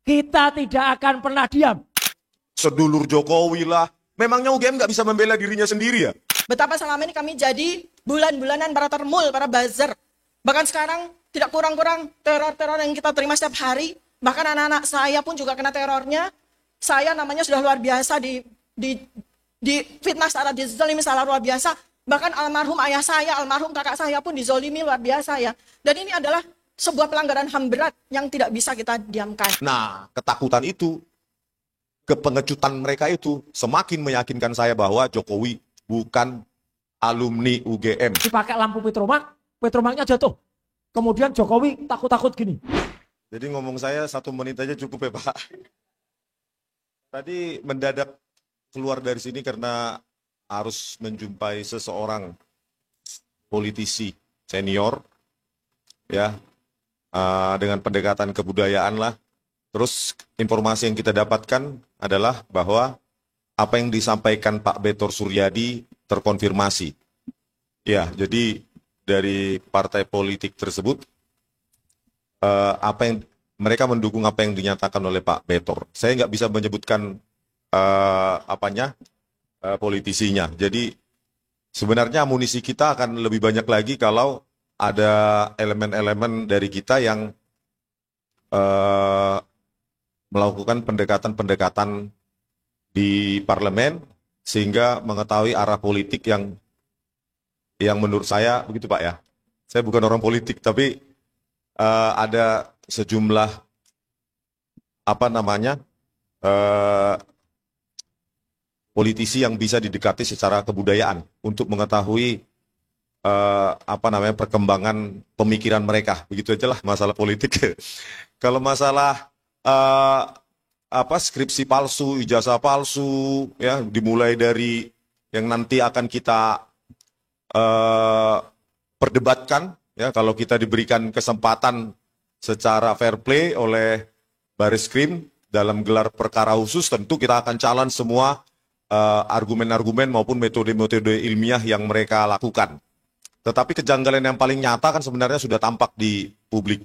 Kita tidak akan pernah diam. Sedulur Jokowi lah. Memangnya UGM nggak bisa membela dirinya sendiri ya? Betapa selama ini kami jadi bulan-bulanan para termul, para buzzer. Bahkan sekarang tidak kurang-kurang teror-teror yang kita terima setiap hari. Bahkan anak-anak saya pun juga kena terornya. Saya namanya sudah luar biasa di fitnah secara dizolimi secara luar biasa. Bahkan almarhum ayah saya, almarhum kakak saya pun dizolimi luar biasa ya. Dan ini adalah sebuah pelanggaran HAM berat yang tidak bisa kita diamkan. Nah, ketakutan itu, kepengecutan mereka itu semakin meyakinkan saya bahwa Jokowi bukan alumni UGM. Dipakai lampu petromaknya jatuh. Kemudian Jokowi takut-takut gini. Jadi ngomong saya 1 menit aja cukup ya Pak. Tadi mendadak keluar dari sini karena harus menjumpai seseorang politisi senior, ya, dengan pendekatan kebudayaan lah. Terus informasi yang kita dapatkan adalah bahwa apa yang disampaikan Pak Betor Suryadi terkonfirmasi. Ya, jadi dari partai politik tersebut, apa yang mereka mendukung apa yang dinyatakan oleh Pak Betor. Saya nggak bisa menyebutkan politisinya. Jadi sebenarnya amunisi kita akan lebih banyak lagi kalau ada elemen-elemen dari kita yang melakukan pendekatan-pendekatan di parlemen sehingga mengetahui arah politik yang menurut saya begitu Pak ya. Saya bukan orang politik tapi ada sejumlah politisi yang bisa didekati secara kebudayaan untuk mengetahui perkembangan pemikiran mereka. Begitu aja lah masalah politik. Kalau masalah skripsi palsu, ijazah palsu, ya dimulai dari yang nanti akan kita perdebatkan, ya kalau kita diberikan kesempatan secara fair play oleh Bareskrim dalam gelar perkara khusus, tentu kita akan challenge semua argumen-argumen maupun metode-metode ilmiah yang mereka lakukan. Tetapi kejanggalan yang paling nyata kan sebenarnya sudah tampak di publik.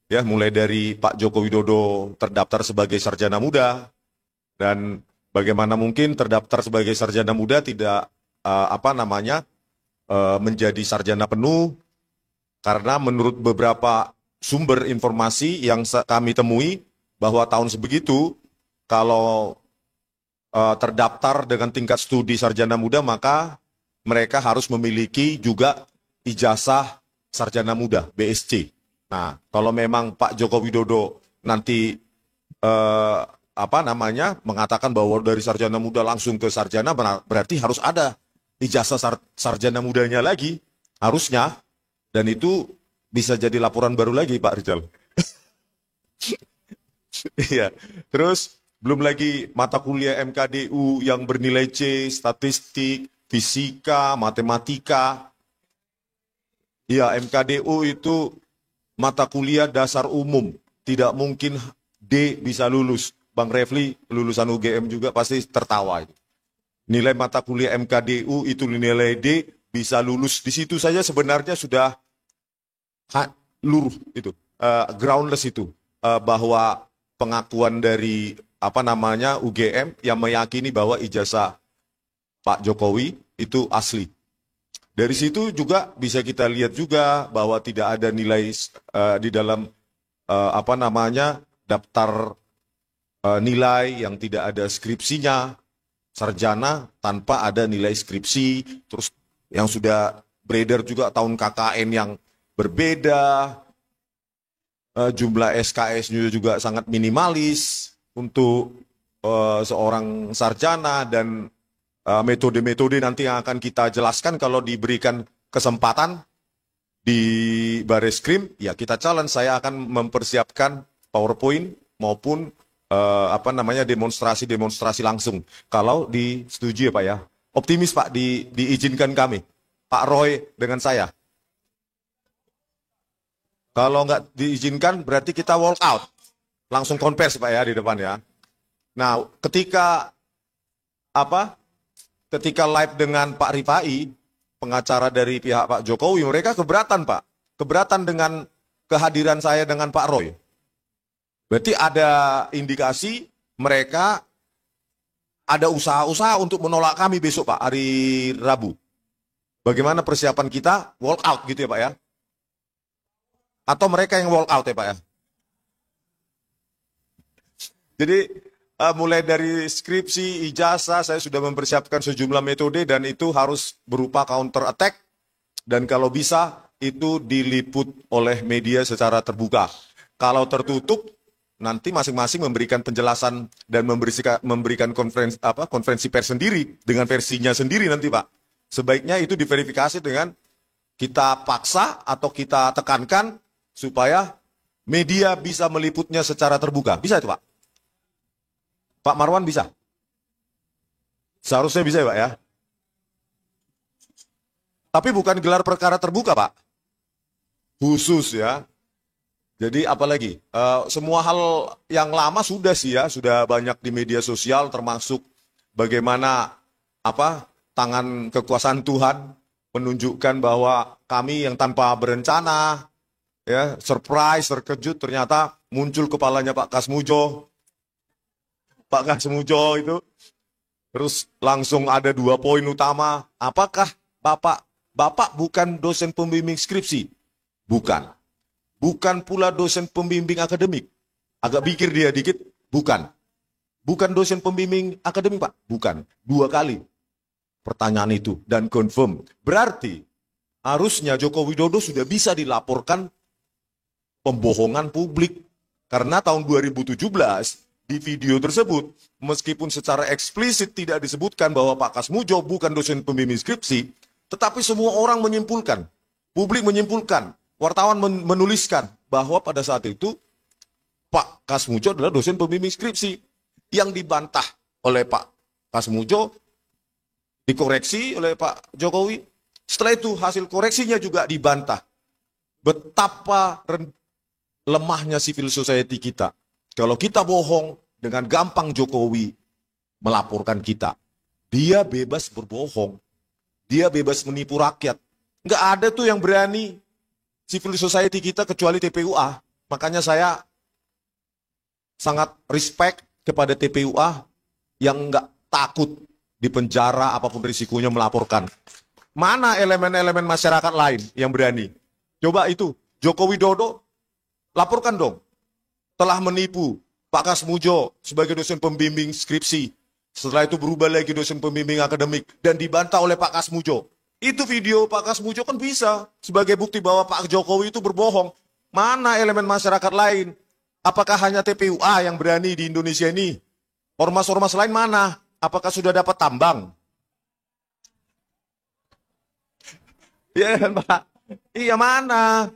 Ya, mulai dari Pak Joko Widodo terdaftar sebagai sarjana muda, dan bagaimana mungkin terdaftar sebagai sarjana muda tidak menjadi sarjana penuh, karena menurut beberapa sumber informasi yang kami temui bahwa tahun sebegitu kalau terdaftar dengan tingkat studi sarjana muda maka mereka harus memiliki juga ijazah sarjana muda BSc. Nah, kalau memang Pak Joko Widodo nanti mengatakan bahwa dari sarjana muda langsung ke sarjana, berarti harus ada ijazah sarjana mudanya lagi, harusnya. Dan itu bisa jadi laporan baru lagi Pak Rizal. Iya. Terus belum lagi mata kuliah MKDU yang bernilai C, statistik, fisika, matematika. Ya, MKDU itu mata kuliah dasar umum. Tidak mungkin D bisa lulus. Bang Refli lulusan UGM juga pasti tertawa. Nilai mata kuliah MKDU itu nilai D bisa lulus. Di situ saja sebenarnya sudah luruh itu, groundless itu, bahwa pengakuan dari UGM yang meyakini bahwa ijazah Pak Jokowi itu asli. Dari situ juga bisa kita lihat juga bahwa tidak ada nilai di dalam daftar nilai yang tidak ada skripsinya, sarjana tanpa ada nilai skripsi, terus yang sudah beredar juga tahun KKN yang berbeda, jumlah SKS-nya juga sangat minimalis untuk seorang sarjana, dan metode-metode nanti yang akan kita jelaskan kalau diberikan kesempatan di Bareskrim, ya kita challenge. Saya akan mempersiapkan PowerPoint maupun demonstrasi langsung kalau disetujui ya Pak ya. Optimis Pak diizinkan kami, Pak Roy dengan saya. Kalau nggak diizinkan berarti kita walk out, langsung konversi Pak ya di depan ya. Nah, ketika live dengan Pak Rifai, pengacara dari pihak Pak Jokowi, mereka keberatan Pak, keberatan dengan kehadiran saya dengan Pak Roy. Berarti ada indikasi mereka ada usaha-usaha untuk menolak kami besok Pak, hari Rabu. Bagaimana persiapan kita? Walk out gitu ya Pak ya? Atau mereka yang walk out ya Pak ya? Jadi mulai dari skripsi, ijazah, saya sudah mempersiapkan sejumlah metode dan itu harus berupa counter attack. Dan kalau bisa, itu diliput oleh media secara terbuka. Kalau tertutup, nanti masing-masing memberikan penjelasan dan memberikan konferensi pers sendiri dengan versinya sendiri nanti Pak. Sebaiknya itu diverifikasi dengan kita paksa atau kita tekankan supaya media bisa meliputnya secara terbuka. Bisa itu Pak? Pak Marwan bisa? Seharusnya bisa ya Pak ya? Tapi bukan gelar perkara terbuka Pak. Khusus ya. Jadi apalagi, semua hal yang lama sudah sih ya, sudah banyak di media sosial termasuk bagaimana tangan kekuasaan Tuhan menunjukkan bahwa kami yang tanpa berencana, ya surprise, terkejut ternyata muncul kepalanya Pak Kasmujo. Pak Kasmujo itu, terus langsung ada 2 poin utama, apakah Bapak bukan dosen pembimbing skripsi? Bukan. Bukan pula dosen pembimbing akademik. Agak pikir dia dikit, bukan. Bukan dosen pembimbing akademik, Pak. Bukan. 2 kali pertanyaan itu dan confirm. Berarti harusnya Joko Widodo sudah bisa dilaporkan pembohongan publik. Karena tahun 2017 di video tersebut, meskipun secara eksplisit tidak disebutkan bahwa Pak Kasmujo bukan dosen pembimbing skripsi, tetapi semua orang menyimpulkan, publik menyimpulkan, wartawan menuliskan bahwa pada saat itu Pak Kasmujo adalah dosen pembimbing skripsi yang dibantah oleh Pak Kasmujo, dikoreksi oleh Pak Jokowi. Setelah itu hasil koreksinya juga dibantah. Betapa lemahnya civil society kita. Kalau kita bohong, dengan gampang Jokowi melaporkan kita. Dia bebas berbohong. Dia bebas menipu rakyat. Nggak ada tuh yang berani civil society kita kecuali TPUA. Makanya saya sangat respect kepada TPUA yang nggak takut di penjara apapun risikonya melaporkan. Mana elemen-elemen masyarakat lain yang berani? Coba itu, Joko Widodo laporkan dong. Telah menipu Pak Kasmujo sebagai dosen pembimbing skripsi. Setelah itu berubah lagi dosen pembimbing akademik dan dibantah oleh Pak Kasmujo. Itu video Pak Kasmujo kan bisa sebagai bukti bahwa Pak Jokowi itu berbohong. Mana elemen masyarakat lain? Apakah hanya TPUA yang berani di Indonesia ini? Ormas-ormas lain mana? Apakah sudah dapat tambang? Iya kan Pak? Iya mana?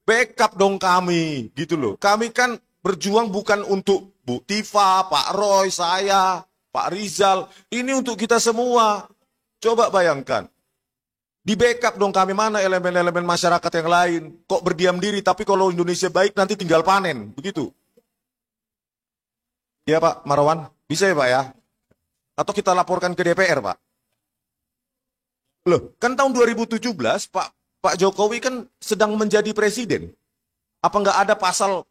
Backup dong kami, gitu loh. Kami kan berjuang bukan untuk Bu Tifa, Pak Roy, saya, Pak Rizal. Ini untuk kita semua. Coba bayangkan. Di backup dong kami, mana elemen-elemen masyarakat yang lain. Kok berdiam diri, tapi kalau Indonesia baik nanti tinggal panen. Begitu. Ya Pak Marwan, bisa ya Pak ya? Atau kita laporkan ke DPR Pak? Loh, kan tahun 2017 Pak Jokowi kan sedang menjadi presiden. Apa nggak ada pasal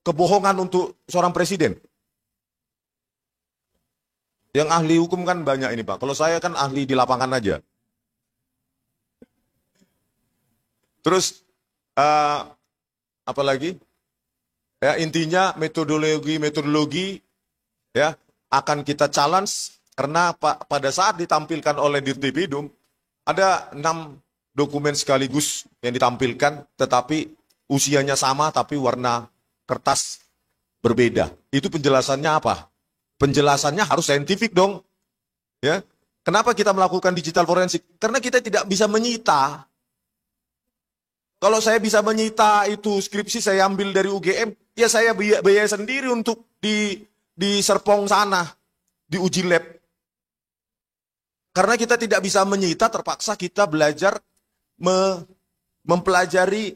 kebohongan untuk seorang presiden? Yang ahli hukum kan banyak ini Pak. Kalau saya kan ahli di lapangan aja. Terus apa lagi? Ya intinya metodologi ya akan kita challenge karena pada saat ditampilkan oleh Dirtipidum ada 6 dokumen sekaligus yang ditampilkan, tetapi usianya sama tapi warna kertas berbeda. Itu penjelasannya apa? Penjelasannya harus saintifik dong. Ya, kenapa kita melakukan digital forensik? Karena kita tidak bisa menyita. Kalau saya bisa menyita itu skripsi saya ambil dari UGM, ya saya biaya sendiri untuk di Serpong sana, di uji lab. Karena kita tidak bisa menyita, terpaksa kita belajar mempelajari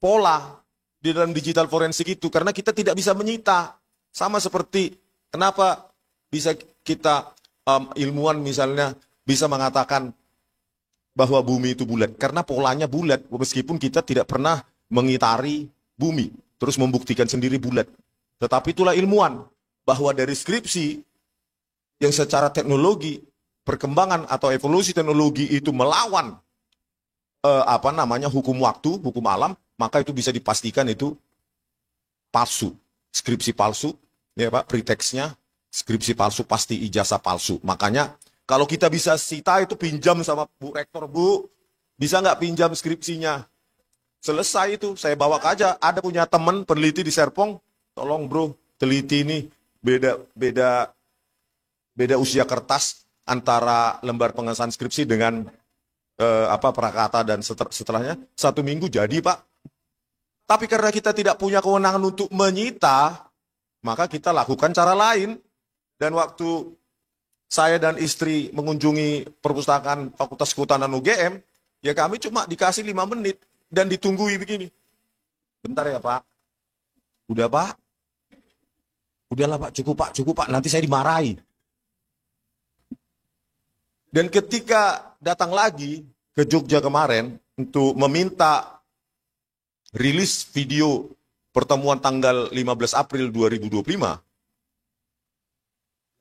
pola di dalam digital forensik itu. Karena kita tidak bisa menyita. Sama seperti kenapa bisa kita ilmuwan misalnya bisa mengatakan bahwa bumi itu bulat. Karena polanya bulat, meskipun kita tidak pernah mengitari bumi. Terus membuktikan sendiri bulat. Tetapi itulah ilmuwan, bahwa dari skripsi yang secara teknologi, perkembangan atau evolusi teknologi itu melawan hukum waktu, hukum alam, maka itu bisa dipastikan itu palsu. Skripsi palsu, ya Pak, preteksnya skripsi palsu pasti ijazah palsu. Makanya kalau kita bisa sita itu pinjam sama Bu Rektor, Bu, bisa nggak pinjam skripsinya? Selesai itu, saya bawa aja. Ada punya teman peneliti di Serpong, tolong bro, teliti ini beda usia kertas antara lembar pengesahan skripsi dengan prakata dan setelahnya. 1 minggu jadi Pak. Tapi karena kita tidak punya kewenangan untuk menyita, maka kita lakukan cara lain. Dan waktu saya dan istri mengunjungi perpustakaan Fakultas Kehutanan UGM, ya kami cuma dikasih 5 menit dan ditunggui begini. Bentar ya Pak. Udah Pak. Udahlah Pak, cukup Pak, nanti saya dimarahi. Dan ketika datang lagi ke Jogja kemarin untuk meminta rilis video pertemuan tanggal 15 April 2025,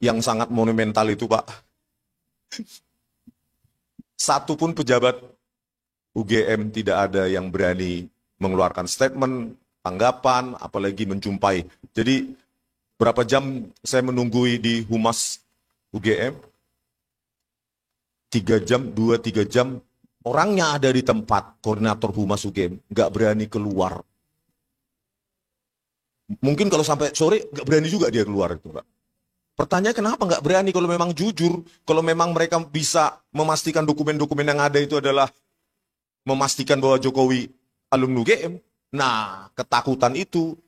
yang sangat monumental itu Pak, satu pun pejabat UGM tidak ada yang berani mengeluarkan statement, tanggapan, apalagi menjumpai. Jadi berapa jam saya menunggui di Humas UGM? 2-3 jam, orangnya ada di tempat, koordinator Humas UGM, nggak berani keluar. Mungkin kalau sampai sore, nggak berani juga dia keluar itu Pak. Pertanyaan kenapa nggak berani kalau memang jujur, kalau memang mereka bisa memastikan dokumen-dokumen yang ada itu adalah memastikan bahwa Jokowi alumni UGM. Nah, ketakutan itu,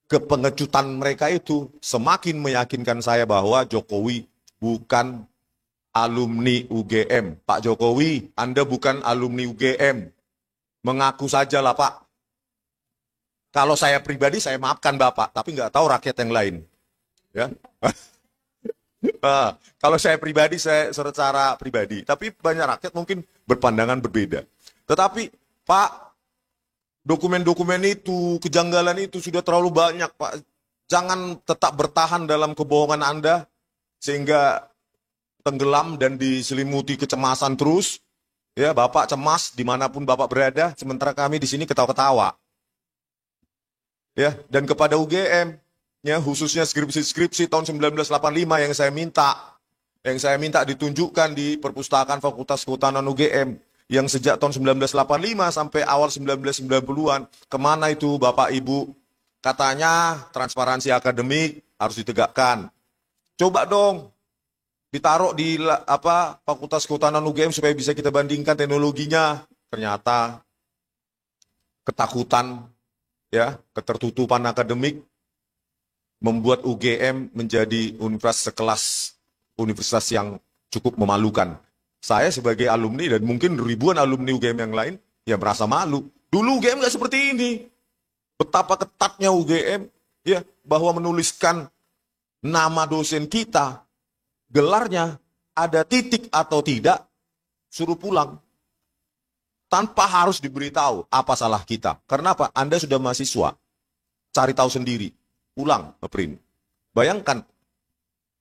kepengecutan mereka itu semakin meyakinkan saya bahwa Jokowi bukan alumni UGM. Pak Jokowi, Anda bukan alumni UGM. Mengaku saja lah Pak. Kalau saya pribadi, saya maafkan Bapak, tapi nggak tahu rakyat yang lain. Ya. Kalau saya pribadi, saya secara pribadi. Tapi banyak rakyat mungkin berpandangan berbeda. Tetapi Pak, dokumen-dokumen itu, kejanggalan itu sudah terlalu banyak Pak. Jangan tetap bertahan dalam kebohongan Anda, sehingga tenggelam dan diselimuti kecemasan terus. Ya, Bapak cemas dimanapun Bapak berada, sementara kami di sini ketawa-ketawa. Ya, dan kepada UGM, ya, khususnya skripsi-skripsi tahun 1985 yang saya minta ditunjukkan di perpustakaan Fakultas Kehutanan UGM, yang sejak tahun 1985 sampai awal 1990-an, kemana itu Bapak Ibu? Katanya transparansi akademik harus ditegakkan. Coba dong ditaruh di Fakultas Kehutanan UGM supaya bisa kita bandingkan teknologinya. Ternyata ketakutan, ya, ketertutupan akademik membuat UGM menjadi universitas yang cukup memalukan. Saya sebagai alumni dan mungkin ribuan alumni UGM yang lain ya merasa malu. Dulu UGM nggak seperti ini. Betapa ketatnya UGM, ya, bahwa menuliskan nama dosen kita, gelarnya, ada titik atau tidak, suruh pulang. Tanpa harus diberitahu apa salah kita. Karena apa? Anda sudah mahasiswa. Cari tahu sendiri. Pulang, ngeprint. Bayangkan,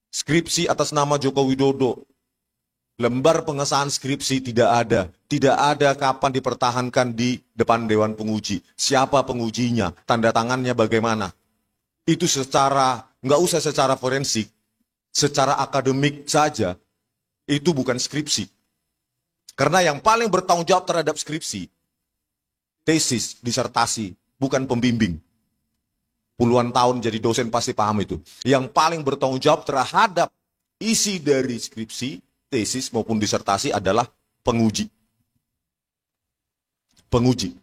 skripsi atas nama Joko Widodo. Lembar pengesahan skripsi tidak ada. Tidak ada kapan dipertahankan di depan Dewan Penguji. Siapa pengujinya? Tanda tangannya bagaimana? Itu nggak usah secara forensik. Secara akademik saja, itu bukan skripsi. Karena yang paling bertanggung jawab terhadap skripsi, tesis, disertasi, bukan pembimbing. Puluhan tahun jadi dosen pasti paham itu. Yang paling bertanggung jawab terhadap isi dari skripsi, tesis maupun disertasi adalah penguji. Penguji.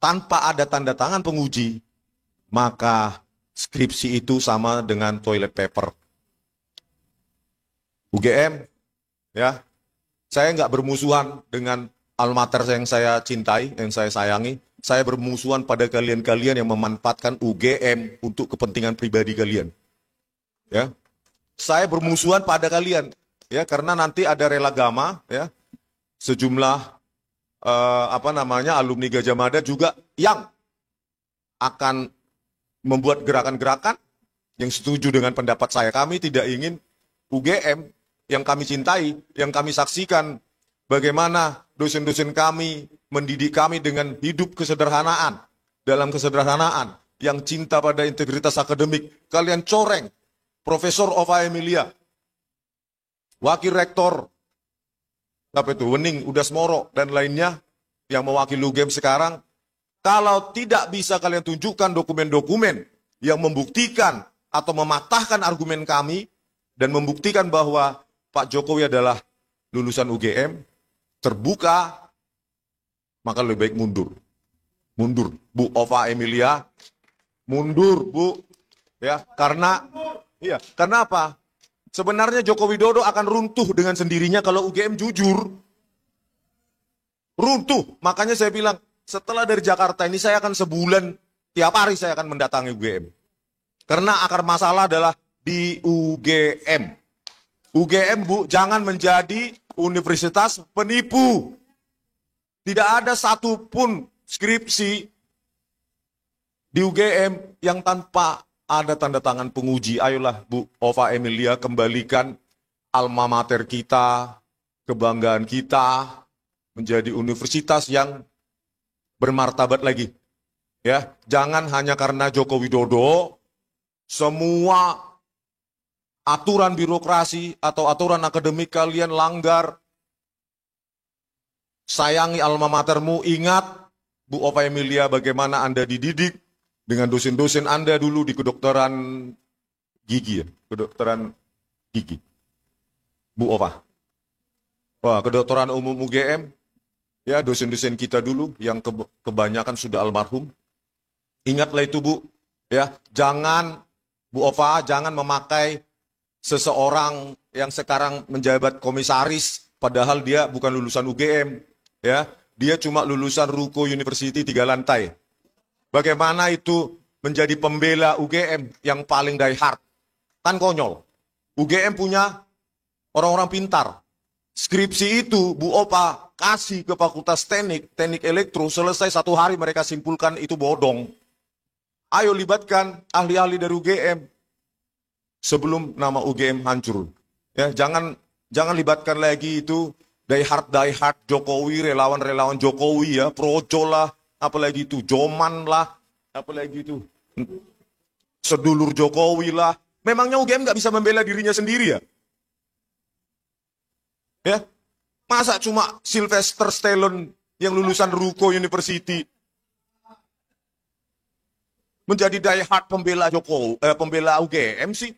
Tanpa ada tanda tangan penguji, maka skripsi itu sama dengan toilet paper. UGM, ya, saya nggak bermusuhan dengan alma mater yang saya cintai, yang saya sayangi. Saya bermusuhan pada kalian-kalian yang memanfaatkan UGM untuk kepentingan pribadi kalian. Ya, saya bermusuhan pada kalian, ya, karena nanti ada rela gama, ya, sejumlah alumni Gajah Mada juga yang akan membuat gerakan-gerakan yang setuju dengan pendapat saya. Kami tidak ingin UGM yang kami cintai, yang kami saksikan bagaimana dosen-dosen kami mendidik kami dengan hidup kesederhanaan, dalam kesederhanaan, yang cinta pada integritas akademik. Kalian coreng Profesor Ova Emilia, Wakil Rektor Wening Udasmoro dan lainnya yang mewakili UGM sekarang. Kalau tidak bisa kalian tunjukkan dokumen-dokumen yang membuktikan atau mematahkan argumen kami dan membuktikan bahwa Pak Jokowi adalah lulusan UGM terbuka, maka lebih baik mundur. Mundur, Bu Ova Emilia, mundur, Bu. Ya, karena apa? Sebenarnya Joko Widodo akan runtuh dengan sendirinya kalau UGM jujur. Runtuh. Makanya saya bilang, setelah dari Jakarta ini saya akan sebulan, tiap hari saya akan mendatangi UGM. Karena akar masalah adalah di UGM. UGM, Bu, jangan menjadi universitas penipu. Tidak ada satupun skripsi di UGM yang tanpa ada tanda tangan penguji. Ayolah, Bu Ova Emilia, kembalikan alma mater kita, kebanggaan kita, menjadi universitas yang bermartabat lagi. Ya, jangan hanya karena Joko Widodo, semua aturan birokrasi atau aturan akademik kalian langgar. Sayangi alma matermu, ingat Bu Ova Emilia bagaimana Anda dididik dengan dosen-dosen Anda dulu di kedokteran gigi ya, kedokteran gigi. Bu Ova. Wah, kedokteran umum UGM, ya dosen-dosen kita dulu yang kebanyakan sudah almarhum. Ingatlah itu, Bu. Ya, jangan Bu Ova, jangan memakai seseorang yang sekarang menjabat komisaris padahal dia bukan lulusan UGM, ya. Dia cuma lulusan Ruko University 3 lantai. Bagaimana itu menjadi pembela UGM yang paling die hard? Kan konyol. UGM punya orang-orang pintar. Skripsi itu Bu Ova kasih ke Fakultas Teknik Elektro, selesai 1 hari mereka simpulkan itu bodong. Ayo libatkan ahli-ahli dari UGM sebelum nama UGM hancur. Ya, jangan libatkan lagi itu die hard Jokowi, relawan-relawan Jokowi ya, projo lah, apalagi itu Joman lah, apalagi itu sedulur Jokowi lah. Memangnya UGM nggak bisa membela dirinya sendiri ya? Ya, masa cuma Sylvester Stallone yang lulusan Ruko University menjadi die hard pembela pembela UGM sih?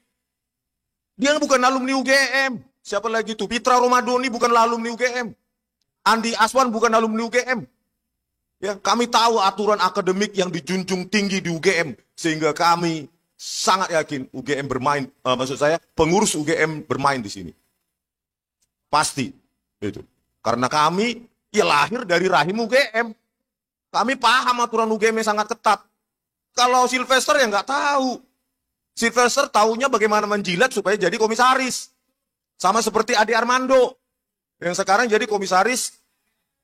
Dia bukan alumni UGM. Siapa lagi itu? Pitra Romadoni bukan alumni UGM. Andi Aswan bukan alumni UGM. Ya, kami tahu aturan akademik yang dijunjung tinggi di UGM, sehingga kami sangat yakin UGM bermain, maksud saya pengurus UGM bermain di sini. Pasti itu. Karena kami ya lahir dari rahim UGM. Kami paham aturan UGM yang sangat ketat. Kalau Sylvester ya nggak tahu. Sylvester tahunya bagaimana menjilat supaya jadi komisaris. Sama seperti Ade Armando yang sekarang jadi komisaris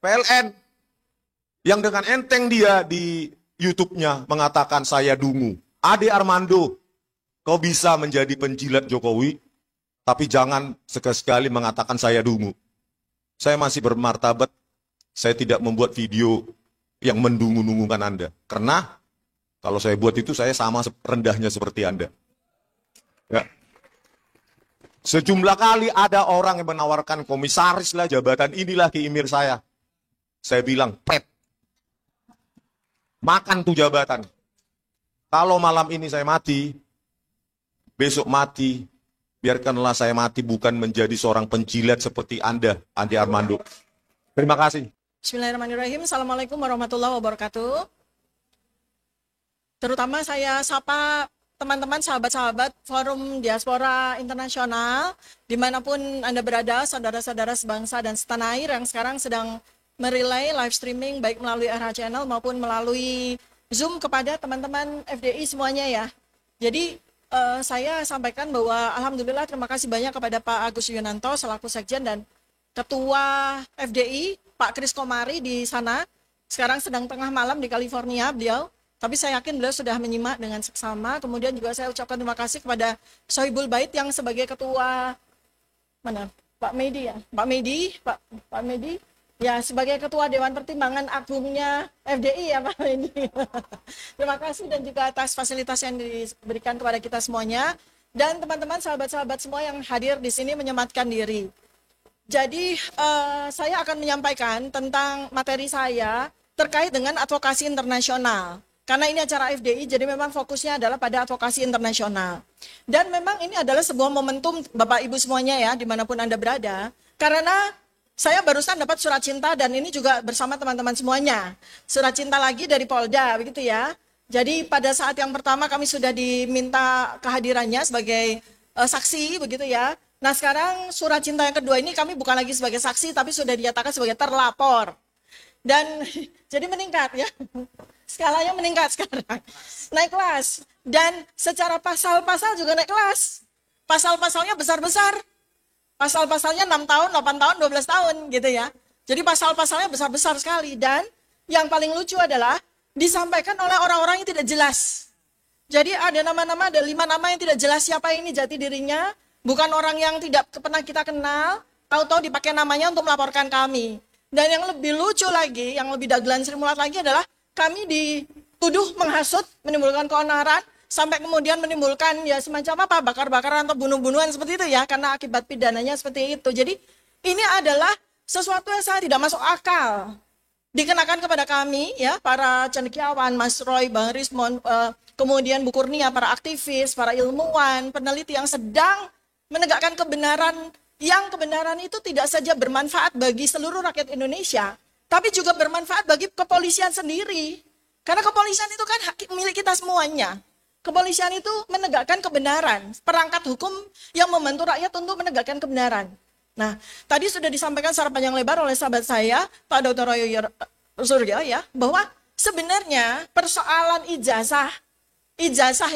PLN. Yang dengan enteng dia di YouTube-nya mengatakan saya dungu. Ade Armando, kau bisa menjadi penjilat Jokowi, tapi jangan sekali-sekali mengatakan saya dungu. Saya masih bermartabat, saya tidak membuat video yang mendungu-dungukan Anda. Karena kalau saya buat itu, saya sama rendahnya seperti Anda. Ya. Sejumlah kali ada orang yang menawarkan komisaris lah, jabatan inilah ke email saya. Saya bilang, pet. Makan tuh jabatan. Kalau malam ini saya mati, besok mati, biarkanlah saya mati bukan menjadi seorang penjilat seperti Anda, Andi Armando. Terima kasih. Bismillahirrahmanirrahim. Assalamualaikum warahmatullahi wabarakatuh. Terutama saya sapa teman-teman, sahabat-sahabat Forum Diaspora Internasional, dimanapun Anda berada, saudara-saudara sebangsa dan setanah air yang sekarang sedang merelay live streaming baik melalui RH Channel maupun melalui Zoom kepada teman-teman FDI semuanya ya. Jadi saya sampaikan bahwa Alhamdulillah terima kasih banyak kepada Pak Agus Yunanto selaku Sekjen dan Ketua FDI, Pak Kris Komari di sana. Sekarang sedang tengah malam di California beliau. Tapi saya yakin beliau sudah menyimak dengan seksama. Kemudian juga saya ucapkan terima kasih kepada Sohibul Bait yang sebagai ketua mana? Pak Medi ya, Pak Medi ya sebagai ketua Dewan Pertimbangan Agungnya FDI ya Pak Medi. Terima kasih dan juga atas fasilitas yang diberikan kepada kita semuanya dan teman-teman sahabat-sahabat semua yang hadir di sini menyematkan diri. Jadi saya akan menyampaikan tentang materi saya terkait dengan advokasi internasional. Karena ini acara FDI, jadi memang fokusnya adalah pada advokasi internasional. Dan memang ini adalah sebuah momentum Bapak Ibu semuanya ya, dimanapun Anda berada. Karena saya barusan dapat surat cinta dan ini juga bersama teman-teman semuanya. Surat cinta lagi dari Polda, begitu ya. Jadi pada saat yang pertama kami sudah diminta kehadirannya sebagai saksi, begitu ya. Nah sekarang surat cinta yang kedua ini kami bukan lagi sebagai saksi, tapi sudah dinyatakan sebagai terlapor. Dan jadi meningkat ya. Skalanya meningkat sekarang. Naik kelas. Dan secara pasal-pasal juga naik kelas. Pasal-pasalnya besar-besar. Pasal-pasalnya 6 tahun, 8 tahun, 12 tahun gitu ya. Jadi pasal-pasalnya besar-besar sekali. Dan yang paling lucu adalah disampaikan oleh orang-orang yang tidak jelas. Jadi ada nama-nama, ada 5 nama yang tidak jelas siapa ini jati dirinya. Bukan orang yang tidak pernah kita kenal. Tahu-tahu dipakai namanya untuk melaporkan kami. Dan yang lebih lucu lagi, yang lebih dagelan Sri Mulat lagi adalah kami dituduh menghasut, menimbulkan keonaran, sampai kemudian menimbulkan ya semacam apa, bakar-bakaran atau bunuh-bunuhan seperti itu ya, karena akibat pidananya seperti itu. Jadi ini adalah sesuatu yang sangat tidak masuk akal. Dikenakan kepada kami ya, para cendekiawan, Mas Roy, Bang Rismon, kemudian Bu Kurnia, para aktivis, para ilmuwan, peneliti yang sedang menegakkan kebenaran, yang kebenaran itu tidak saja bermanfaat bagi seluruh rakyat Indonesia, tapi juga bermanfaat bagi kepolisian sendiri. Karena kepolisian itu kan hak milik kita semuanya. Kepolisian itu menegakkan kebenaran, perangkat hukum yang membantu rakyat untuk menegakkan kebenaran. Nah, tadi sudah disampaikan secara panjang lebar oleh sahabat saya, Pak Dr. Royo Suryo ya, bahwa sebenarnya persoalan ijazah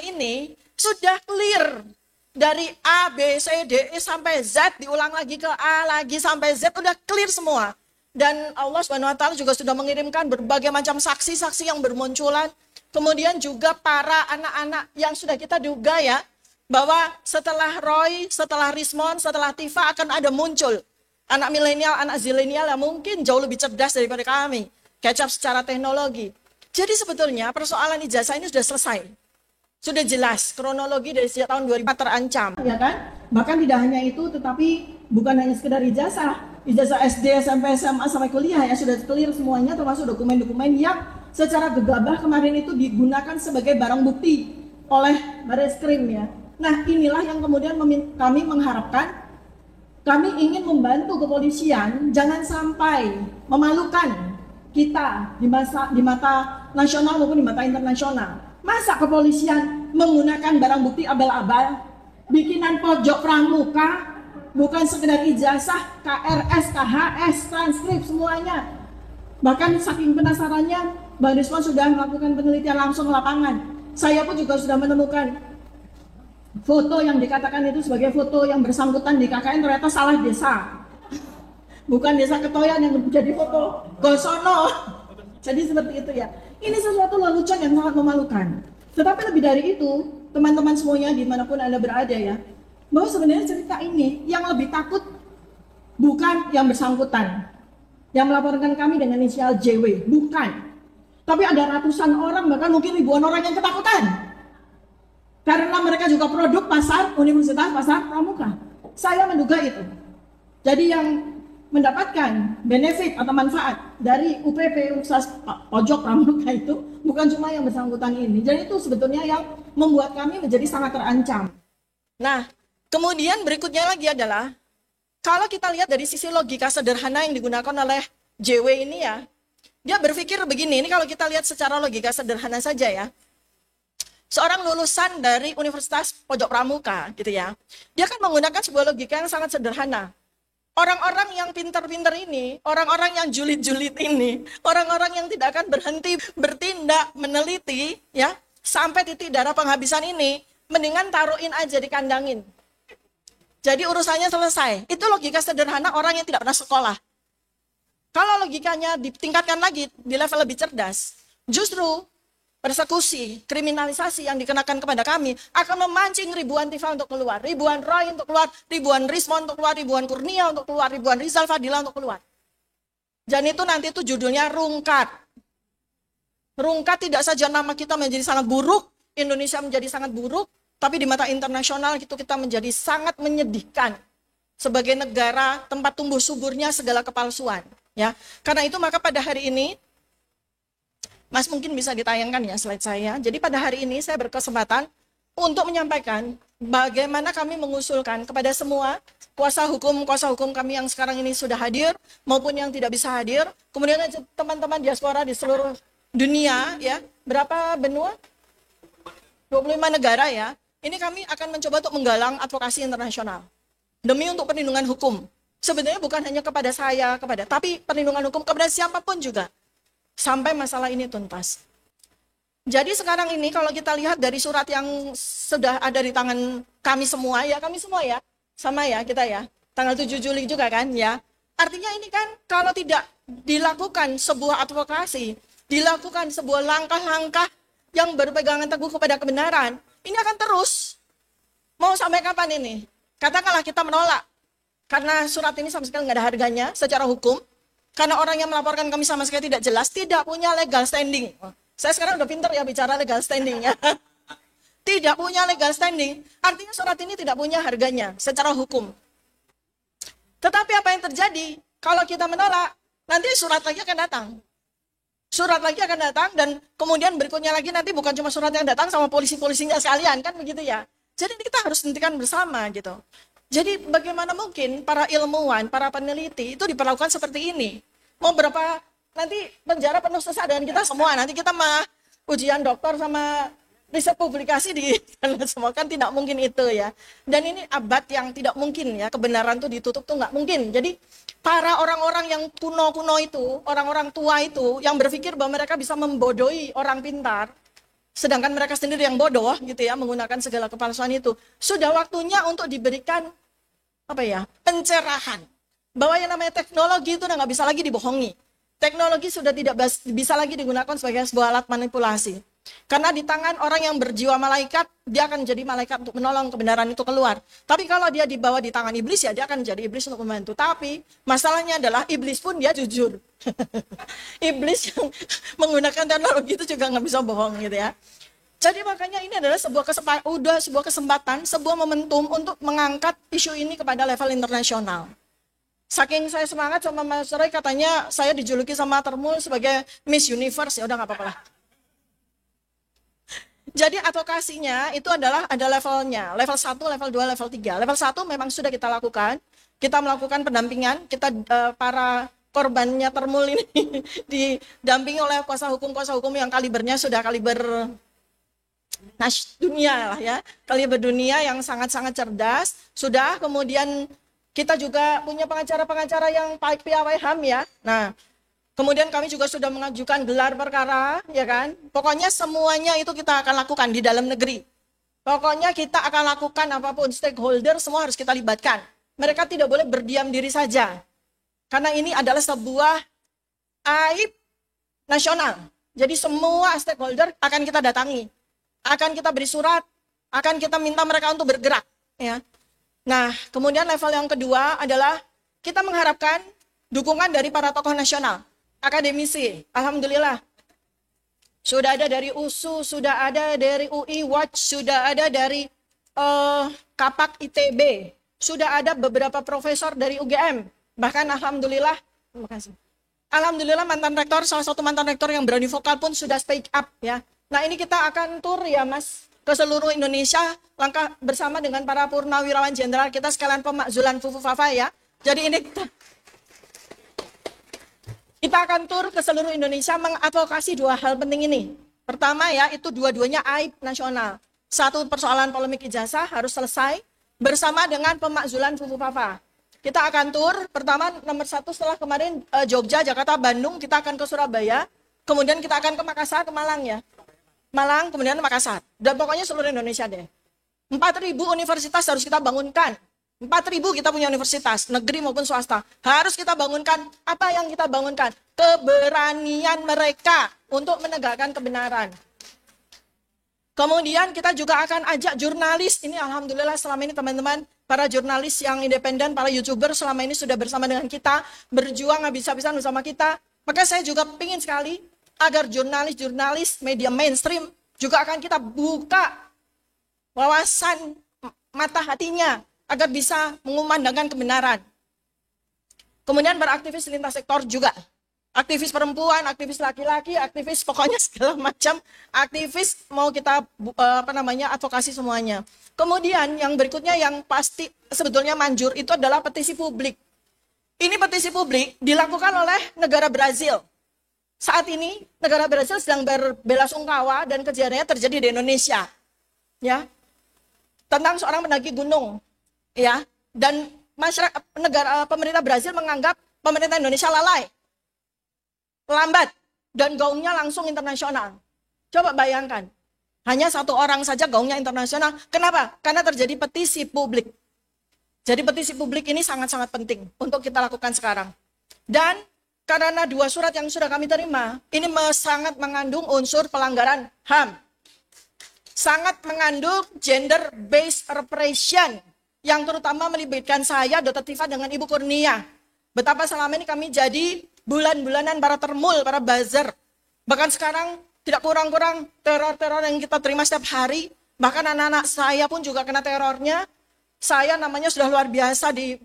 ini sudah clear. Dari A, B, C, D, E sampai Z, diulang lagi ke A, lagi sampai Z, udah clear semua. Dan Allah SWT juga sudah mengirimkan berbagai macam saksi-saksi yang bermunculan. Kemudian juga para anak-anak yang sudah kita duga ya, bahwa setelah Roy, setelah Rismon, setelah Tifa akan ada muncul. Anak milenial, anak zilenial yang mungkin jauh lebih cerdas daripada kami. Catch up secara teknologi. Jadi sebetulnya persoalan ijazah ini sudah selesai. Sudah jelas, kronologi dari sejak tahun 2000 terancam. Ya kan? Bahkan tidak hanya itu, tetapi bukan hanya sekedar ijazah SD, SMP, SMA, sampai kuliah ya, sudah clear semuanya, termasuk dokumen-dokumen yang secara gegabah kemarin itu digunakan sebagai barang bukti oleh Barreskrim ya. Nah inilah yang kemudian kami mengharapkan, kami ingin membantu kepolisian, jangan sampai memalukan kita di mata nasional maupun di mata internasional. Masa kepolisian menggunakan barang bukti abal-abal, bikinan pojok pramuka, bukan sekedar ijazah, KRS, KHS, transkrip semuanya. Bahkan saking penasarannya, Bang Rismon sudah melakukan penelitian langsung lapangan. Saya pun juga sudah menemukan foto yang dikatakan itu sebagai foto yang bersangkutan di KKN ternyata salah desa. Bukan desa Ketoyan yang menjadi foto Gosono. Jadi seperti itu ya. Ini sesuatu lelucon yang sangat memalukan. Tetapi lebih dari itu, teman-teman semuanya dimanapun Anda berada ya, bahwa sebenarnya cerita ini yang lebih takut bukan yang bersangkutan, yang melaporkan kami dengan inisial JW, bukan. Tapi ada ratusan orang, bahkan mungkin ribuan orang yang ketakutan. Karena mereka juga produk pasar Universitas Pasar Pramuka. Saya menduga itu. Jadi yang mendapatkan benefit atau manfaat dari UPP Universitas Pojok Pramuka itu bukan cuma yang bersangkutan ini. Jadi itu sebetulnya yang membuat kami menjadi sangat terancam. Nah, kemudian berikutnya lagi adalah kalau kita lihat dari sisi logika sederhana yang digunakan oleh JW ini ya, dia berpikir begini, ini kalau kita lihat secara logika sederhana saja ya. Seorang lulusan dari Universitas Pojok Pramuka gitu ya, dia kan menggunakan sebuah logika yang sangat sederhana. Orang-orang yang pintar-pintar ini, orang-orang yang julid-julid ini, orang-orang yang tidak akan berhenti bertindak, meneliti, ya, sampai titik darah penghabisan ini, mendingan taruhin aja, dikandangin. Jadi urusannya selesai. Itu logika sederhana orang yang tidak pernah sekolah. Kalau logikanya ditingkatkan lagi, di level lebih cerdas, justru persekusi, kriminalisasi yang dikenakan kepada kami akan memancing ribuan Tifa untuk keluar, ribuan Roy untuk keluar, ribuan Rismon untuk keluar, ribuan Kurnia untuk keluar, ribuan Rizal Fadila untuk keluar. Dan itu nanti itu judulnya rungkat. Rungkat tidak saja nama kita menjadi sangat buruk, Indonesia menjadi sangat buruk, tapi di mata internasional itu kita menjadi sangat menyedihkan sebagai negara tempat tumbuh suburnya segala kepalsuan. Ya, karena itu maka pada hari ini Mas mungkin bisa ditayangkan ya slide saya. Jadi pada hari ini saya berkesempatan untuk menyampaikan bagaimana kami mengusulkan kepada semua kuasa hukum kami yang sekarang ini sudah hadir maupun yang tidak bisa hadir. Kemudian teman-teman diaspora di seluruh dunia ya. Berapa benua? 25 negara ya. Ini kami akan mencoba untuk menggalang advokasi internasional demi untuk perlindungan hukum. Sebenarnya bukan hanya kepada saya, tapi perlindungan hukum kepada siapapun juga. Sampai masalah ini tuntas. Jadi sekarang ini kalau kita lihat dari surat yang sudah ada di tangan kami semua ya, sama ya kita ya, tanggal 7 Juli juga kan ya. Artinya ini kan kalau tidak dilakukan sebuah advokasi, dilakukan sebuah langkah-langkah yang berpegangan teguh kepada kebenaran, ini akan terus. Mau sampai kapan ini? Katakanlah kita menolak, karena surat ini sama sekali nggak ada harganya secara hukum. Karena orang yang melaporkan kami sama sekali tidak jelas, tidak punya legal standing. Saya sekarang udah pinter ya bicara legal standing ya. Tidak punya legal standing, artinya surat ini tidak punya harganya secara hukum. Tetapi apa yang terjadi? Kalau kita menolak, nanti surat lagi akan datang. Surat lagi akan datang dan kemudian berikutnya lagi nanti bukan cuma surat yang datang sama polisi-polisinya sekalian, kan begitu ya. Jadi kita harus hentikan bersama gitu. Jadi bagaimana mungkin para ilmuwan, para peneliti itu diperlakukan seperti ini? Mau berapa nanti penjara penuh sesak dengan kita semua. Nanti kita mah ujian doktor sama riset publikasi di semua kan tidak mungkin itu ya. Dan ini abad yang tidak mungkin ya, kebenaran tuh ditutup tuh nggak mungkin. Jadi para orang-orang yang kuno-kuno itu, orang-orang tua itu yang berpikir bahwa mereka bisa membodohi orang pintar, sedangkan mereka sendiri yang bodoh gitu ya, menggunakan segala kepalsuan itu. Sudah waktunya untuk diberikan pencerahan. Bahwa yang namanya teknologi itu udah nggak bisa lagi dibohongi. Teknologi sudah tidak bisa lagi digunakan sebagai sebuah alat manipulasi. Karena di tangan orang yang berjiwa malaikat, dia akan jadi malaikat untuk menolong kebenaran itu keluar. Tapi kalau dia dibawa di tangan iblis, ya dia akan jadi iblis untuk membantu. Tapi masalahnya adalah iblis pun dia jujur. Iblis yang menggunakan teknologi itu juga nggak bisa bohong gitu ya. Jadi makanya ini adalah sebuah kesempatan, sebuah momentum untuk mengangkat isu ini kepada level internasional. Saking saya semangat sama Mas Roy, katanya saya dijuluki sama Termul sebagai Miss Universe, ya udah nggak apa-apa lah. Jadi advokasinya itu ada levelnya, level 1, level 2, level 3. Level 1 memang sudah kita lakukan, kita melakukan pendampingan, kita para korbannya Termul ini didampingi oleh kuasa hukum yang kalibernya sudah kaliber dunia lah ya, kaliber dunia yang sangat-sangat cerdas. Sudah, kemudian kita juga punya pengacara-pengacara yang piawai HAM ya. Nah, kemudian kami juga sudah mengajukan gelar perkara, ya kan? Pokoknya semuanya itu kita akan lakukan di dalam negeri. Pokoknya kita akan lakukan apapun, stakeholder semua harus kita libatkan. Mereka tidak boleh berdiam diri saja. Karena ini adalah sebuah aib nasional. Jadi semua stakeholder akan kita datangi. Akan kita beri surat, akan kita minta mereka untuk bergerak. Ya. Nah, kemudian level yang kedua adalah kita mengharapkan dukungan dari para tokoh nasional, akademisi. Alhamdulillah, sudah ada dari USU, sudah ada dari UI Watch, sudah ada dari Kapak ITB, sudah ada beberapa profesor dari UGM. Bahkan alhamdulillah, terima kasih. Alhamdulillah salah satu mantan rektor yang berani vokal pun sudah speak up ya. Nah ini kita akan tur ya Mas ke seluruh Indonesia, langkah bersama dengan para purnawirawan jenderal kita sekalian pemakzulan Fufu Fafa ya. Jadi ini kita akan tur ke seluruh Indonesia mengadvokasi dua hal penting ini. Pertama ya, itu dua-duanya aib nasional. Satu, persoalan polemik ijazah harus selesai bersama dengan pemakzulan Fufu Fafa. Kita akan tur, pertama nomor 1 setelah kemarin Jogja, Jakarta, Bandung, kita akan ke Surabaya, kemudian kita akan ke Makassar, ke Malang ya. Malang, kemudian Makassar. Dan pokoknya seluruh Indonesia deh. 4.000 universitas harus kita bangunkan. 4.000 kita punya universitas, negeri maupun swasta. Harus kita bangunkan. Apa yang kita bangunkan? Keberanian mereka untuk menegakkan kebenaran. Kemudian kita juga akan ajak jurnalis, ini alhamdulillah selama ini teman-teman, para jurnalis yang independen, para YouTuber selama ini sudah bersama dengan kita, berjuang habis-habisan bersama kita. Maka saya juga ingin sekali agar jurnalis-jurnalis media mainstream juga akan kita buka wawasan mata hatinya agar bisa mengumandangkan kebenaran. Kemudian beraktivis lintas sektor juga. Aktivis perempuan, aktivis laki-laki, aktivis pokoknya segala macam aktivis mau kita advokasi semuanya. Kemudian yang berikutnya yang pasti sebetulnya manjur itu adalah petisi publik. Ini petisi publik dilakukan oleh negara Brazil. Saat ini negara Brazil sedang berbelasungkawa dan kejadiannya terjadi di Indonesia. Ya. Tentang seorang pendaki gunung. Ya. Dan masyarakat pemerintah Brazil menganggap pemerintah Indonesia lalai. Lambat dan gaungnya langsung internasional. Coba bayangkan, hanya satu orang saja gaungnya internasional. Kenapa? Karena terjadi petisi publik. Jadi petisi publik ini sangat-sangat penting untuk kita lakukan sekarang. Dan karena 2 surat yang sudah kami terima, ini sangat mengandung unsur pelanggaran HAM. Sangat mengandung gender-based repression, yang terutama melibatkan saya, Dr. Tifa dengan Ibu Kurnia. Betapa selama ini kami jadi bulan-bulanan para termul, para buzzer. Bahkan sekarang tidak kurang-kurang teror-teror yang kita terima setiap hari. Bahkan anak-anak saya pun juga kena terornya. Saya namanya sudah luar biasa di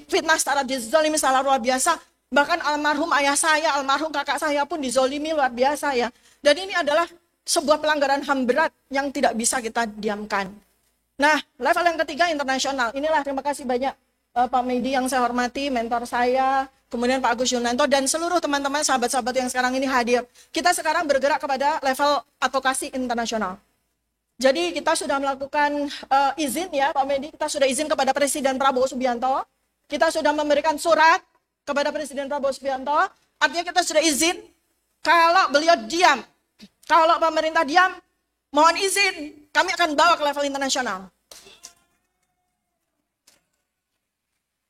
fitnah secara dizolimi secara luar biasa. Bahkan almarhum ayah saya, almarhum kakak saya pun dizolimi luar biasa ya. Dan ini adalah sebuah pelanggaran HAM berat yang tidak bisa kita diamkan. Nah, level yang ketiga internasional. Inilah terima kasih banyak Pak Medi yang saya hormati, mentor saya, kemudian Pak Agus Yunanto, dan seluruh teman-teman sahabat-sahabat yang sekarang ini hadir. Kita sekarang bergerak kepada level advokasi internasional. Jadi kita sudah melakukan izin ya Pak Medi, kita sudah izin kepada Presiden Prabowo Subianto, kita sudah memberikan surat kepada Presiden Prabowo Subianto, artinya kita sudah izin kalau beliau diam, kalau pemerintah diam, mohon izin, kami akan bawa ke level internasional.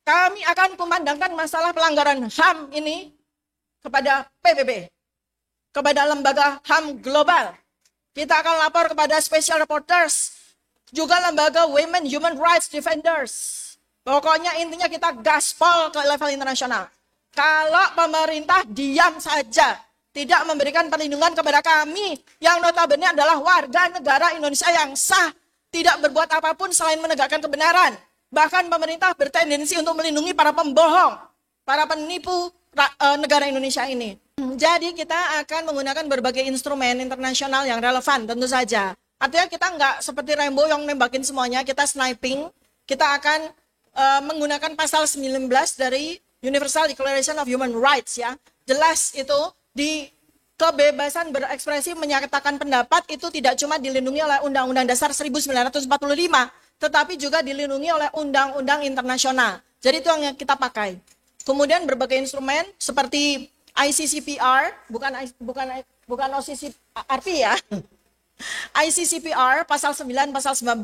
Kami akan memandangkan masalah pelanggaran HAM ini kepada PBB, kepada lembaga HAM global. Kita akan lapor kepada Special Reporters, juga lembaga Women Human Rights Defenders. Pokoknya intinya kita gaspol ke level internasional. Kalau pemerintah diam saja, tidak memberikan perlindungan kepada kami, yang notabene adalah warga negara Indonesia yang sah, tidak berbuat apapun selain menegakkan kebenaran. Bahkan pemerintah bertendensi untuk melindungi para pembohong, para penipu negara Indonesia ini. Jadi kita akan menggunakan berbagai instrumen internasional yang relevan tentu saja. Artinya kita nggak seperti Rambo yang nembakin semuanya, kita sniping. Kita akan menggunakan pasal 19 dari Universal Declaration of Human Rights ya. Jelas itu di kebebasan berekspresi menyatakan pendapat itu tidak cuma dilindungi oleh Undang-Undang Dasar 1945, tetapi juga dilindungi oleh undang-undang internasional. Jadi itu yang kita pakai. Kemudian berbagai instrumen seperti ICCPR, bukan OCCRP ya. ICCPR pasal 9, pasal 19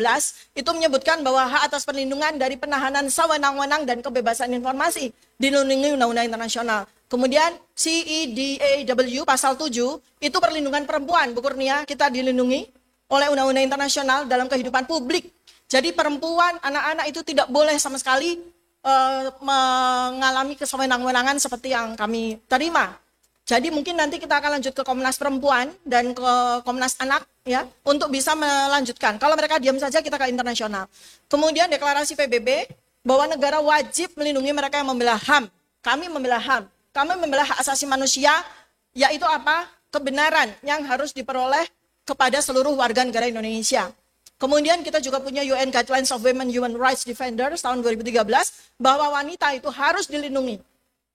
itu menyebutkan bahwa hak atas perlindungan dari penahanan sewenang-wenang dan kebebasan informasi dilindungi undang-undang internasional. Kemudian CEDAW pasal 7 itu perlindungan perempuan, Bu Kurnia, kita dilindungi oleh undang-undang internasional dalam kehidupan publik. Jadi perempuan, anak-anak itu tidak boleh sama sekali mengalami kesewenang-wenangan seperti yang kami terima. Jadi mungkin nanti kita akan lanjut ke Komnas Perempuan dan ke Komnas Anak ya untuk bisa melanjutkan. Kalau mereka diam saja kita ke internasional. Kemudian deklarasi PBB bahwa negara wajib melindungi mereka yang membela HAM. Kami membela HAM. Kami membela hak asasi manusia, yaitu apa? Kebenaran yang harus diperoleh kepada seluruh warga negara Indonesia. Kemudian kita juga punya UN Guidelines of Women Human Rights Defenders tahun 2013 bahwa wanita itu harus dilindungi.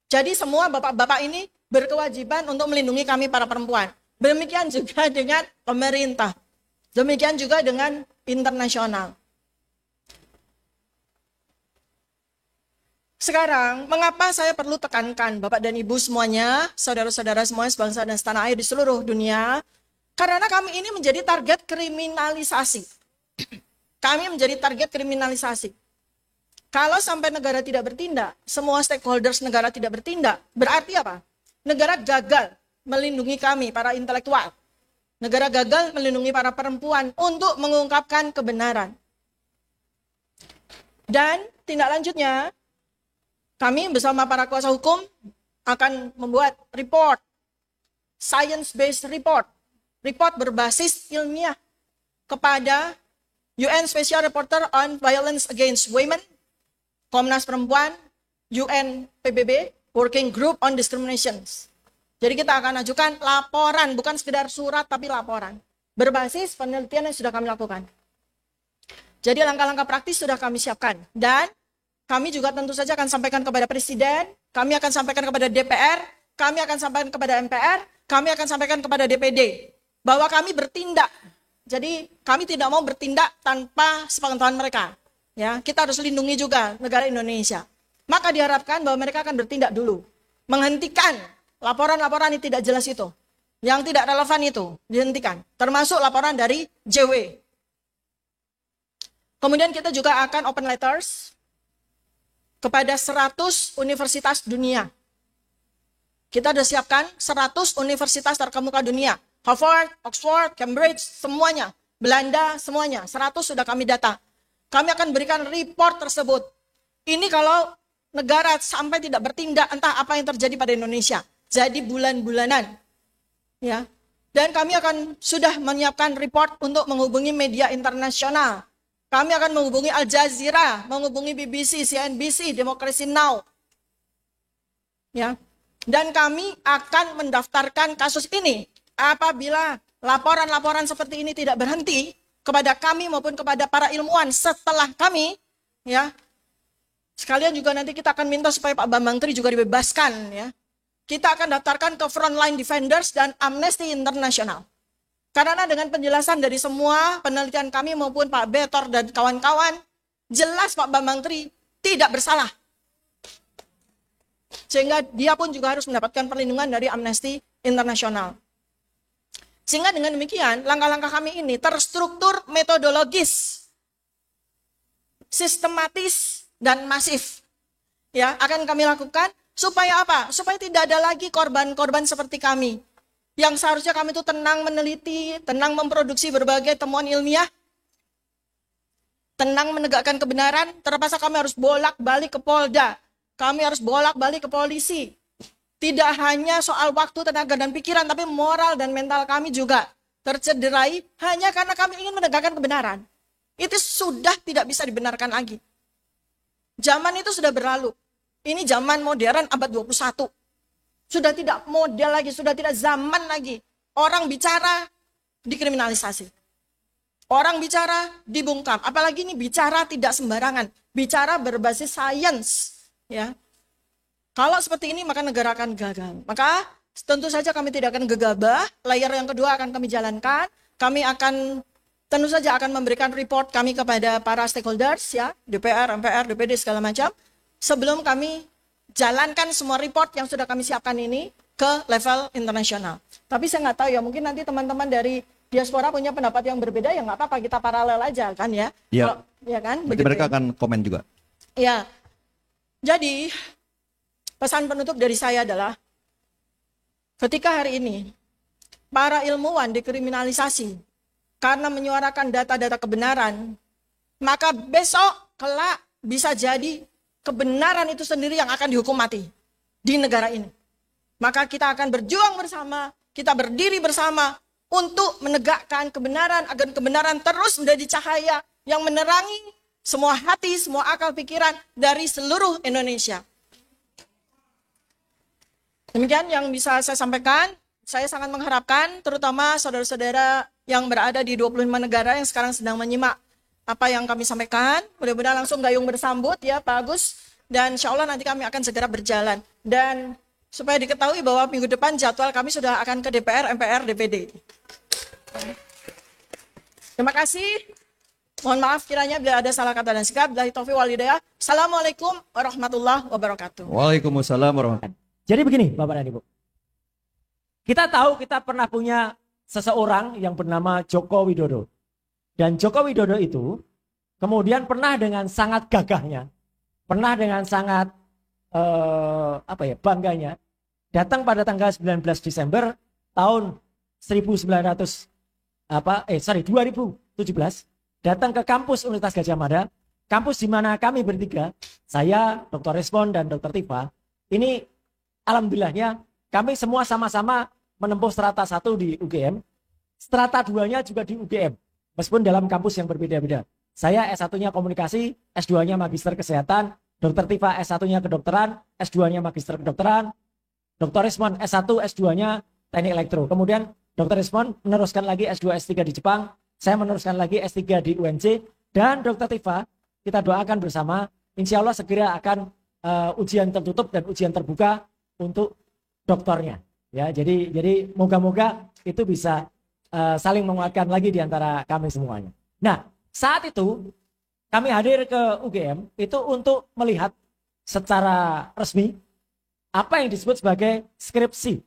Jadi semua bapak-bapak ini berkewajiban untuk melindungi kami para perempuan. Demikian juga dengan pemerintah. Demikian juga dengan internasional. Sekarang, mengapa saya perlu tekankan Bapak dan Ibu semuanya, saudara-saudara semuanya sebangsa dan setanah air di seluruh dunia, karena kami ini menjadi target kriminalisasi. Kami menjadi target kriminalisasi. Kalau sampai negara tidak bertindak, semua stakeholders negara tidak bertindak, berarti apa? Negara gagal melindungi kami, para intelektual. negara gagal melindungi para perempuan untuk mengungkapkan kebenaran. Dan tindak lanjutnya, kami bersama para kuasa hukum akan membuat report, science-based report berbasis ilmiah kepada UN Special Reporter on Violence Against Women, Komnas Perempuan, UN PBB, Working Group on Discriminations. Jadi kita akan ajukan laporan, bukan sekedar surat tapi laporan, berbasis penelitian yang sudah kami lakukan. Jadi langkah-langkah praktis sudah kami siapkan. Dan kami juga tentu saja akan sampaikan kepada Presiden, kami akan sampaikan kepada DPR, kami akan sampaikan kepada MPR, kami akan sampaikan kepada DPD, bahwa kami bertindak. Jadi kami tidak mau bertindak tanpa sepengetahuan mereka. Ya, kita harus lindungi juga negara Indonesia. Maka diharapkan bahwa mereka akan bertindak dulu. Menghentikan laporan-laporan yang tidak jelas itu. Yang tidak relevan itu, dihentikan. Termasuk laporan dari JW. Kemudian kita juga akan open letters kepada 100 universitas dunia. Kita sudah siapkan 100 universitas terkemuka dunia. Harvard, Oxford, Cambridge, semuanya. Belanda, semuanya. 100 sudah kami data. Kami akan berikan report tersebut. Ini kalau negara sampai tidak bertindak, entah apa yang terjadi pada Indonesia. Jadi bulan-bulanan. Ya. Dan kami akan sudah menyiapkan report untuk menghubungi media internasional. Kami akan menghubungi Al Jazeera, menghubungi BBC, CNBC, Democracy Now. Ya. Dan kami akan mendaftarkan kasus ini. Apabila laporan-laporan seperti ini tidak berhenti kepada kami maupun kepada para ilmuwan setelah kami, ya, sekalian juga nanti kita akan minta supaya Pak Bambang Tri juga dibebaskan, ya. Kita akan daftarkan ke Frontline Defenders dan Amnesty International. Karena dengan penjelasan dari semua penelitian kami maupun Pak Betor dan kawan-kawan, jelas Pak Bambang Tri tidak bersalah. Sehingga dia pun juga harus mendapatkan perlindungan dari Amnesty International. Sehingga dengan demikian, langkah-langkah kami ini terstruktur metodologis, sistematis, dan masif. Ya, akan kami lakukan supaya apa? Supaya tidak ada lagi korban-korban seperti kami. Yang seharusnya kami itu tenang meneliti, tenang memproduksi berbagai temuan ilmiah, tenang menegakkan kebenaran, terpaksa kami harus bolak-balik ke Polda, kami harus bolak-balik ke polisi. Tidak hanya soal waktu, tenaga, dan pikiran, tapi moral dan mental kami juga tercederai hanya karena kami ingin menegakkan kebenaran. Itu sudah tidak bisa dibenarkan lagi. Zaman itu sudah berlalu. Ini zaman modern abad 21. Sudah tidak model lagi, sudah tidak zaman lagi. Orang bicara dikriminalisasi. Orang bicara dibungkam. Apalagi ini bicara tidak sembarangan. Bicara berbasis sains. Ya. Kalau seperti ini maka negara akan gagal. Maka tentu saja kami tidak akan gegabah. Layer yang kedua akan kami jalankan. Kami akan tentu saja akan memberikan report kami kepada para stakeholders, ya, DPR, MPR, DPD segala macam. Sebelum kami jalankan semua report yang sudah kami siapkan ini ke level internasional. Tapi saya nggak tahu ya, mungkin nanti teman-teman dari diaspora punya pendapat yang berbeda, ya nggak apa-apa, kita paralel aja kan ya. Iya. Ya kan? Berarti mereka akan komen juga. Ya. Jadi pesan penutup dari saya adalah ketika hari ini para ilmuwan dikriminalisasi karena menyuarakan data-data kebenaran, maka besok kelak bisa jadi kebenaran itu sendiri yang akan dihukum mati di negara ini. Maka kita akan berjuang bersama, kita berdiri bersama untuk menegakkan kebenaran agar kebenaran terus menjadi cahaya yang menerangi semua hati, semua akal pikiran dari seluruh Indonesia. Demikian yang bisa saya sampaikan. Saya sangat mengharapkan terutama saudara-saudara yang berada di 25 negara yang sekarang sedang menyimak apa yang kami sampaikan. Mudah-mudahan langsung gayung bersambut ya Pak Agus. Dan insya Allah nanti kami akan segera berjalan. Dan supaya diketahui bahwa minggu depan jadwal kami sudah akan ke DPR, MPR, DPD. Terima kasih. Mohon maaf kiranya bila ada salah kata dan sikap. Billahi taufiq wal hidayah. Assalamualaikum warahmatullahi wabarakatuh. Waalaikumsalam warahmatullahi wabarakatuh. Jadi begini Bapak dan Ibu. Kita tahu kita pernah punya seseorang yang bernama Joko Widodo. Dan Joko Widodo itu kemudian pernah dengan sangat gagahnya, pernah dengan sangat bangganya datang pada tanggal 19 Desember tahun 1945 2017 datang ke kampus Universitas Gadjah Mada, kampus di mana kami bertiga, saya, Dr. Resmond dan Dr. Tifa, ini alhamdulillahnya kami semua sama-sama menempuh strata 1 di UGM, strata 2-nya juga di UGM, meskipun dalam kampus yang berbeda-beda. Saya S1-nya komunikasi, S2-nya magister kesehatan, Dr. Tifa S1-nya kedokteran, S2-nya magister kedokteran, Dr. Resmond S1, S2-nya teknik elektro. Kemudian Dr. Resmond meneruskan lagi S2, S3 di Jepang, saya meneruskan lagi S3 di UNC, dan Dr. Tifa, kita doakan bersama, insya Allah segera akan ujian tertutup dan ujian terbuka untuk doktornya. Ya, jadi moga-moga itu bisa saling menguatkan lagi di antara kami semuanya. Nah, saat itu kami hadir ke UGM itu untuk melihat secara resmi apa yang disebut sebagai skripsi.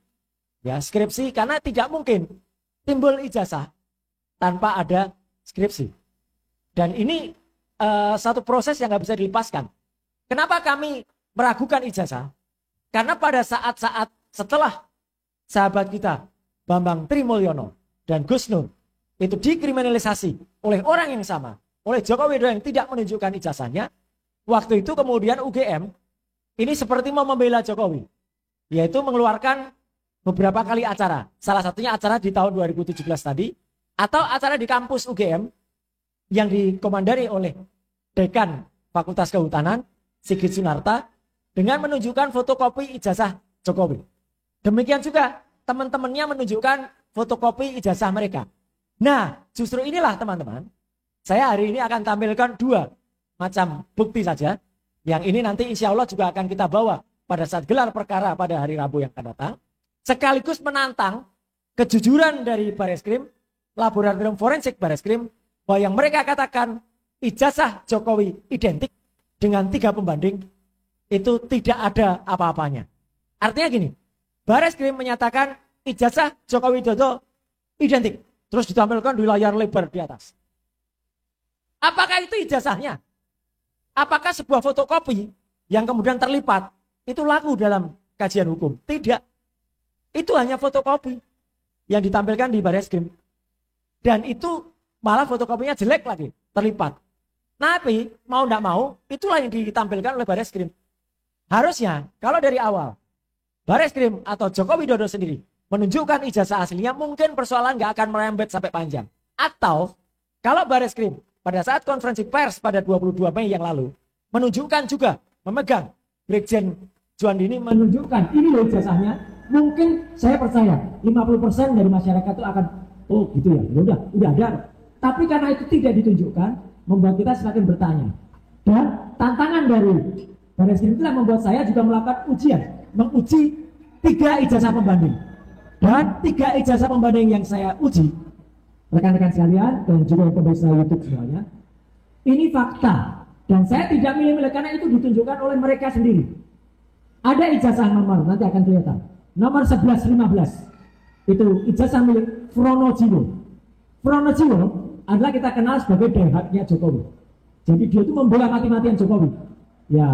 Ya, skripsi karena tidak mungkin timbul ijazah tanpa ada skripsi. Dan ini satu proses yang nggak bisa dilepaskan. Kenapa kami meragukan ijazah? Karena pada saat-saat setelah sahabat kita Bambang Trimulyono dan Gus Nur itu dikriminalisasi oleh orang yang sama, oleh Joko Widodo yang tidak menunjukkan ijazahnya, waktu itu kemudian UGM ini seperti mau membela Jokowi, yaitu mengeluarkan beberapa kali acara. Salah satunya acara di tahun 2017 tadi, atau acara di kampus UGM yang dikomandari oleh Dekan Fakultas Kehutanan Sigit Sunarta dengan menunjukkan fotokopi ijazah Jokowi. Demikian juga teman-temannya menunjukkan fotokopi ijazah mereka. Nah, justru inilah teman-teman, saya hari ini akan tampilkan 2 macam bukti saja, yang ini nanti insya Allah juga akan kita bawa pada saat gelar perkara pada hari Rabu yang akan datang, sekaligus menantang kejujuran dari Bareskrim, Laboratorium Forensik Bareskrim, bahwa yang mereka katakan ijazah Jokowi identik dengan 3 pembanding itu tidak ada apa-apanya. Artinya gini, Bareskrim menyatakan ijazah Jokowi Widodo identik, terus ditampilkan di layar lebar di atas. Apakah itu ijazahnya? Apakah sebuah fotokopi yang kemudian terlipat itu laku dalam kajian hukum? Tidak. Itu hanya fotokopi yang ditampilkan di Bareskrim. Dan itu malah fotokopinya jelek lagi, terlipat. Tapi mau tidak mau, itulah yang ditampilkan oleh Bareskrim. Harusnya kalau dari awal Bareskrim atau Joko Widodo sendiri menunjukkan ijazah aslinya, mungkin persoalan nggak akan merembet sampai panjang. Atau kalau Bareskrim pada saat konferensi pers pada 22 Mei yang lalu menunjukkan juga, memegang Brigjen Juandini menunjukkan ini loh ijazahnya, mungkin saya percaya 50% dari masyarakat itu akan oh gitu ya, udah ada. Tapi karena itu tidak ditunjukkan, membuat kita semakin bertanya. Dan tantangan dari Bareskrim itulah membuat saya juga melakukan ujian, menguji 3 ijazah pembanding. Dan 3 ijazah pembanding yang saya uji, rekan-rekan sekalian dan juga pemirsa YouTube semuanya, ini fakta. Dan saya tidak milih-milih karena itu ditunjukkan oleh mereka sendiri. Ada ijazah nomor, nanti akan kelihatan. Nomor 1115. Itu ijazah milik Fronojiwo. Fronojiwo adalah kita kenal sebagai daihatnya Jokowi. Jadi dia itu membela mati-matian Jokowi. Ya,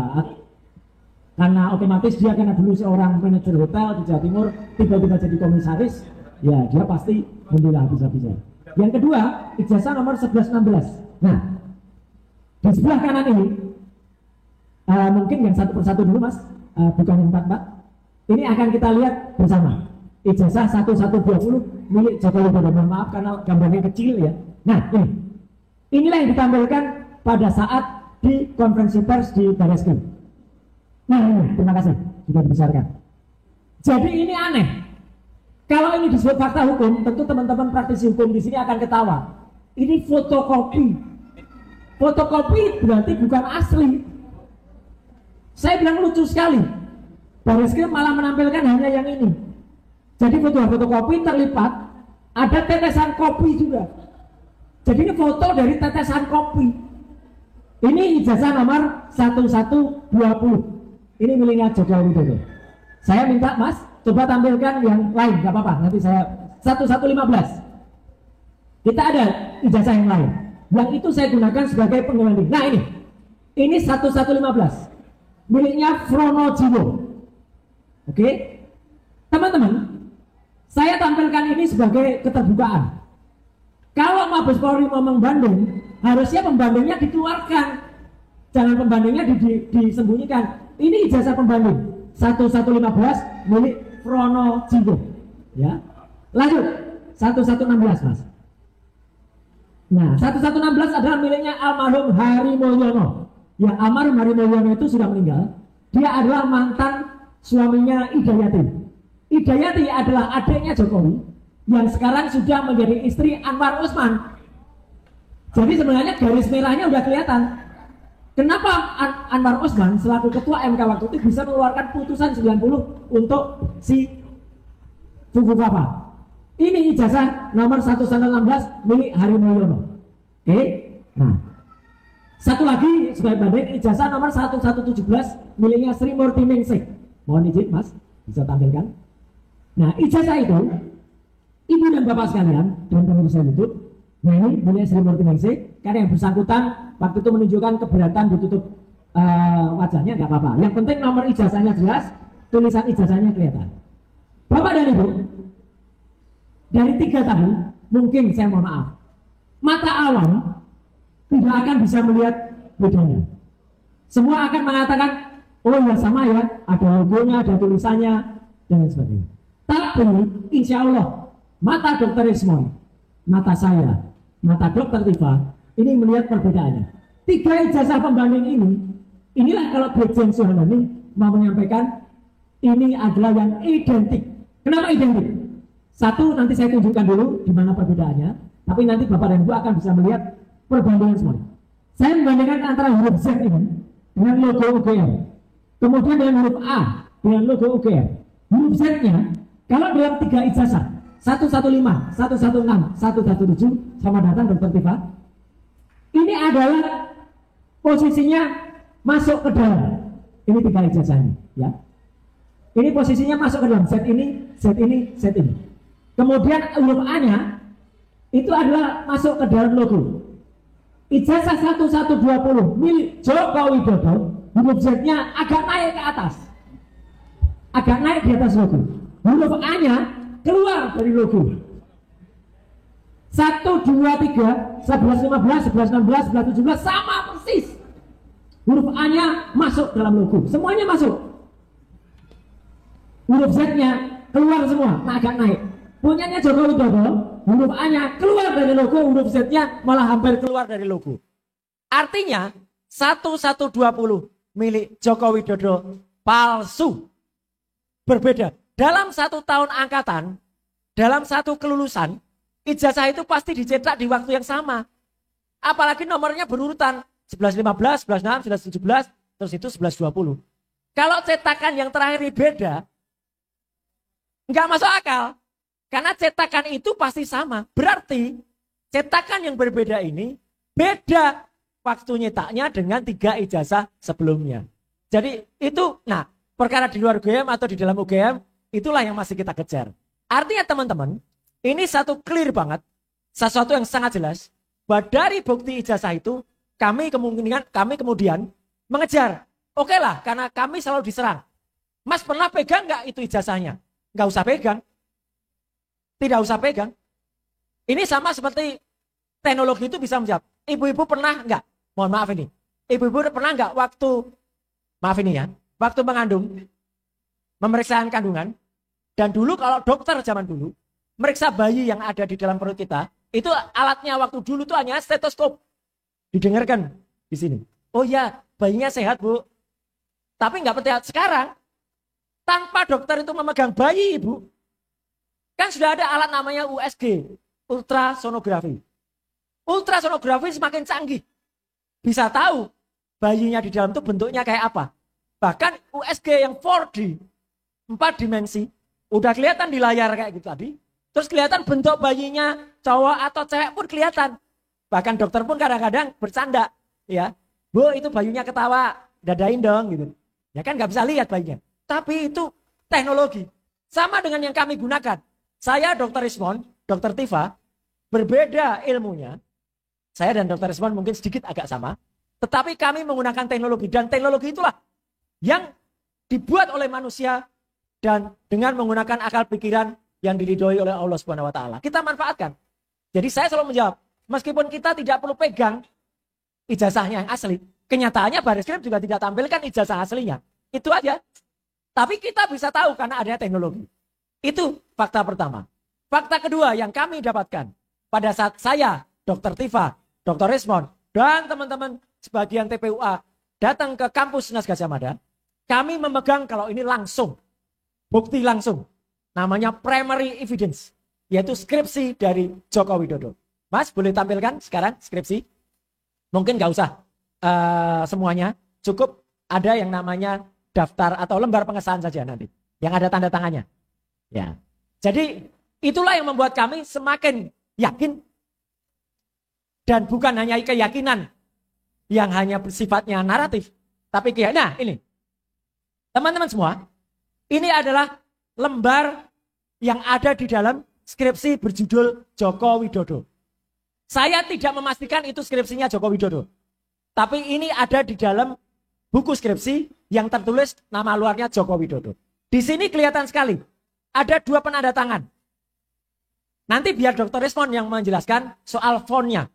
karena otomatis dia karena dulu seorang manajer hotel di Jawa Timur, tiba-tiba jadi komisaris, ya dia pasti membela habis-habisan. Yang kedua, ijazah nomor 1116. Nah, di sebelah kanan ini, mungkin yang satu persatu dulu mas, bukan yang 44. Ini akan kita lihat bersama. Ijazah 1120 milik Jokowi Widodo. Mohon maaf karena gambarnya kecil ya. Nah, inilah yang ditampilkan pada saat di konferensi pers di Bareskrim. Nah, ini terima kasih sudah dibesarkan. Jadi ini aneh. Kalau ini disebut fakta hukum, tentu teman-teman praktisi hukum di sini akan ketawa. Ini fotokopi. Fotokopi berarti bukan asli. Saya bilang lucu sekali. Bareskrim malah menampilkan hanya yang ini. Jadi fotokopi terlipat, ada tetesan kopi juga. Jadi ini foto dari tetesan kopi. Ini ijazah nomor 1120. Ini miliknya Joko Widodo. Saya minta mas, coba tampilkan yang lain, gak apa-apa. Nanti saya 1115. Kita ada ijazah yang lain. Yang itu saya gunakan sebagai pembanding. Nah ini 1115. Miliknya Fronojiwo. Oke, teman-teman. Saya tampilkan ini sebagai keterbukaan. Kalau Mabes Polri mau membanding, harusnya pembandingnya dikeluarkan. Jangan pembandingnya disembunyikan. Ini ijazah pembanding 1115 milik Frono Jimbo. Ya. Lanjut 1116 Mas. Nah, 1116 adalah miliknya almarhum Hari Mulyono. Ya, almarhum Hari Mulyono itu sudah meninggal. Dia adalah mantan suaminya Idayati. Idayati adalah adiknya Jokowi yang sekarang sudah menjadi istri Anwar Usman. Jadi sebenarnya garis merahnya udah kelihatan. Kenapa Anwar Usman selaku ketua MK waktu itu bisa mengeluarkan putusan 90 untuk si Fufu Papa? Ini ijazah nomor 1116 milik Hari Mulyono. Oke. Nah, satu lagi sebagai banding ijazah nomor 1117 miliknya Sri Murti Ningsih. Mohon izin Mas, bisa tampilkan. Nah, ijazah itu Ibu dan Bapak sekalian dan pemirsa YouTube, nah ini milik Sri Murti Ningsih. Karena yang bersangkutan waktu itu menunjukkan keberatan ditutup wajahnya, nggak apa-apa. Yang penting nomor ijazahnya jelas, tulisan ijazahnya kelihatan. Bapak dan Ibu, dari 3 tahun, mungkin saya mohon maaf, mata awam tidak akan bisa melihat bedanya. Semua akan mengatakan, oh ya sama ya, ada logonya, ada tulisannya, dan lain sebagainya. Tapi insya Allah, mata Dr. Ismon, mata saya, mata Dr. Tifa, ini melihat perbedaannya. 3 ijazah pembanding ini, inilah kalau Brigjen Suhandani mau menyampaikan, ini adalah yang identik. Kenapa identik? Satu, nanti saya tunjukkan dulu di mana perbedaannya, tapi nanti Bapak dan Ibu akan bisa melihat perbandingan semua. Saya membandingkan antara huruf Z ini dengan logo UGM, kemudian dengan huruf A dengan logo UGM. Huruf Z-nya, kalau dalam 3 ijazah, 115, 116, 117, selamat datang Dr. Tifa. Ini adalah posisinya masuk ke dalam. Ini 3 ijazahnya, ya. Ini posisinya masuk ke dalam. Z ini, Z ini, Z ini. Kemudian huruf A-nya itu adalah masuk ke dalam logo. Ijazah 1120 milik Joko Widodo, huruf Z-nya agak naik ke atas. Agak naik di atas logo. Huruf A-nya keluar dari logo. 1, 2, 3, 11, 15, 11, 16, 11, 17 sama persis. Huruf A-nya masuk dalam logo. Semuanya masuk. Huruf Z-nya keluar semua, agak naik. Punyanya Joko Widodo, huruf A-nya keluar dari logo, huruf Z-nya malah hampir keluar dari logo. Artinya 1120 milik Joko Widodo palsu. Berbeda. Dalam 1 tahun angkatan, dalam 1 kelulusan, ijazah itu pasti dicetak di waktu yang sama. Apalagi nomornya berurutan 1115, 116, 1117, terus itu 1120. Kalau cetakan yang terakhir beda, nggak masuk akal. Karena cetakan itu pasti sama. Berarti cetakan yang berbeda ini beda waktu nyetaknya dengan 3 ijazah sebelumnya. Jadi itu, nah perkara di luar UGM atau di dalam UGM, itulah yang masih kita kejar. Artinya teman-teman, ini satu clear banget, sesuatu yang sangat jelas, bahwa dari bukti ijazah itu, kami kemudian mengejar. Oke lah, karena kami selalu diserang. Mas pernah pegang nggak itu ijazahnya? Nggak usah pegang. Tidak usah pegang. Ini sama seperti teknologi itu bisa menjawab. Ibu-ibu pernah nggak? Mohon maaf ini. Ibu-ibu pernah nggak waktu, maaf ini ya, waktu mengandung, pemeriksaan kandungan, dan dulu kalau dokter zaman dulu, meriksa bayi yang ada di dalam perut kita, itu alatnya waktu dulu itu hanya stetoskop. Didengarkan di sini. Oh ya, bayinya sehat Bu. Tapi nggak penting. Sekarang, tanpa dokter itu memegang bayi ibu, kan sudah ada alat namanya USG, ultrasonografi. Ultrasonografi semakin canggih. Bisa tahu bayinya di dalam itu bentuknya kayak apa. Bahkan USG yang 4D, 4 dimensi, udah kelihatan di layar kayak gitu tadi. Terus kelihatan bentuk bayinya cowok atau cewek pun kelihatan. Bahkan dokter pun kadang-kadang bercanda. Ya, Bu itu bayinya ketawa, dadain dong gitu. Ya kan nggak bisa lihat bayinya. Tapi itu teknologi. Sama dengan yang kami gunakan. Saya Dr. Ismon, Dr. Tifa, berbeda ilmunya. Saya dan Dr. Ismon mungkin sedikit agak sama. Tetapi kami menggunakan teknologi. Dan teknologi itulah yang dibuat oleh manusia dan dengan menggunakan akal pikiran yang diridhoi oleh Allah Subhanahu wa taala. Kita manfaatkan. Jadi saya selalu menjawab, meskipun kita tidak perlu pegang ijazahnya yang asli, kenyataannya Baris Krim juga tidak tampilkan ijazah aslinya. Itu aja. Tapi kita bisa tahu karena ada teknologi. Itu fakta pertama. Fakta kedua yang kami dapatkan pada saat saya, Dr. Tifa, Dr. Resmond, dan teman-teman sebagian TPUA datang ke kampus Unas Gadjah Mada, kami memegang kalau ini langsung, bukti langsung, namanya primary evidence, yaitu skripsi dari Joko Widodo. Mas, boleh tampilkan sekarang skripsi? Mungkin nggak usah semuanya, cukup ada yang namanya daftar atau lembar pengesahan saja nanti, yang ada tanda tangannya. Ya, jadi itulah yang membuat kami semakin yakin, dan bukan hanya keyakinan yang hanya bersifatnya naratif, tapi nah ini, teman-teman semua, ini adalah lembar yang ada di dalam skripsi berjudul Joko Widodo. Saya tidak memastikan itu skripsinya Joko Widodo, tapi ini ada di dalam buku skripsi yang tertulis nama luarnya Joko Widodo. Di sini kelihatan sekali, ada 2 penanda tangan. Nanti biar Dr. Resmond yang menjelaskan soal fontnya.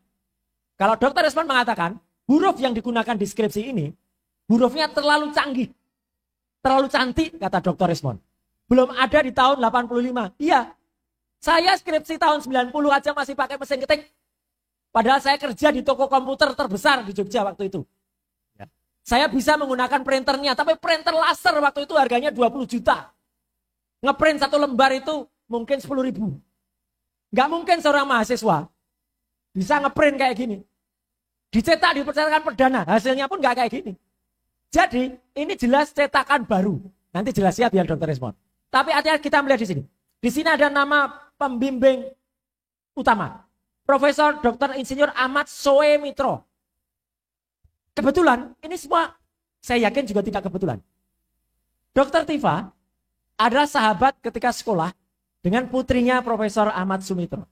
Kalau Dr. Resmond mengatakan, huruf yang digunakan di skripsi ini, hurufnya terlalu canggih. Terlalu cantik, kata Dr. Resmond. Belum ada di tahun 85. Iya, saya skripsi tahun 90 aja masih pakai mesin ketik. Padahal saya kerja di toko komputer terbesar di Jogja waktu itu. Saya bisa menggunakan printernya, tapi printer laser waktu itu harganya 20 juta. Ngeprint 1 lembar itu mungkin 10.000. Nggak mungkin seorang mahasiswa bisa ngeprint kayak gini. Dicetak di percetakan perdana, hasilnya pun nggak kayak gini. Jadi ini jelas cetakan baru. Nanti jelas ya biar Dr. Resmond. Tapi artinya kita melihat di sini. Di sini ada nama pembimbing utama. Profesor Dr. Insinyur Ahmad Soemitro. Kebetulan, ini semua saya yakin juga tidak kebetulan. Dr. Tifa adalah sahabat ketika sekolah dengan putrinya Profesor Ahmad Sumitro.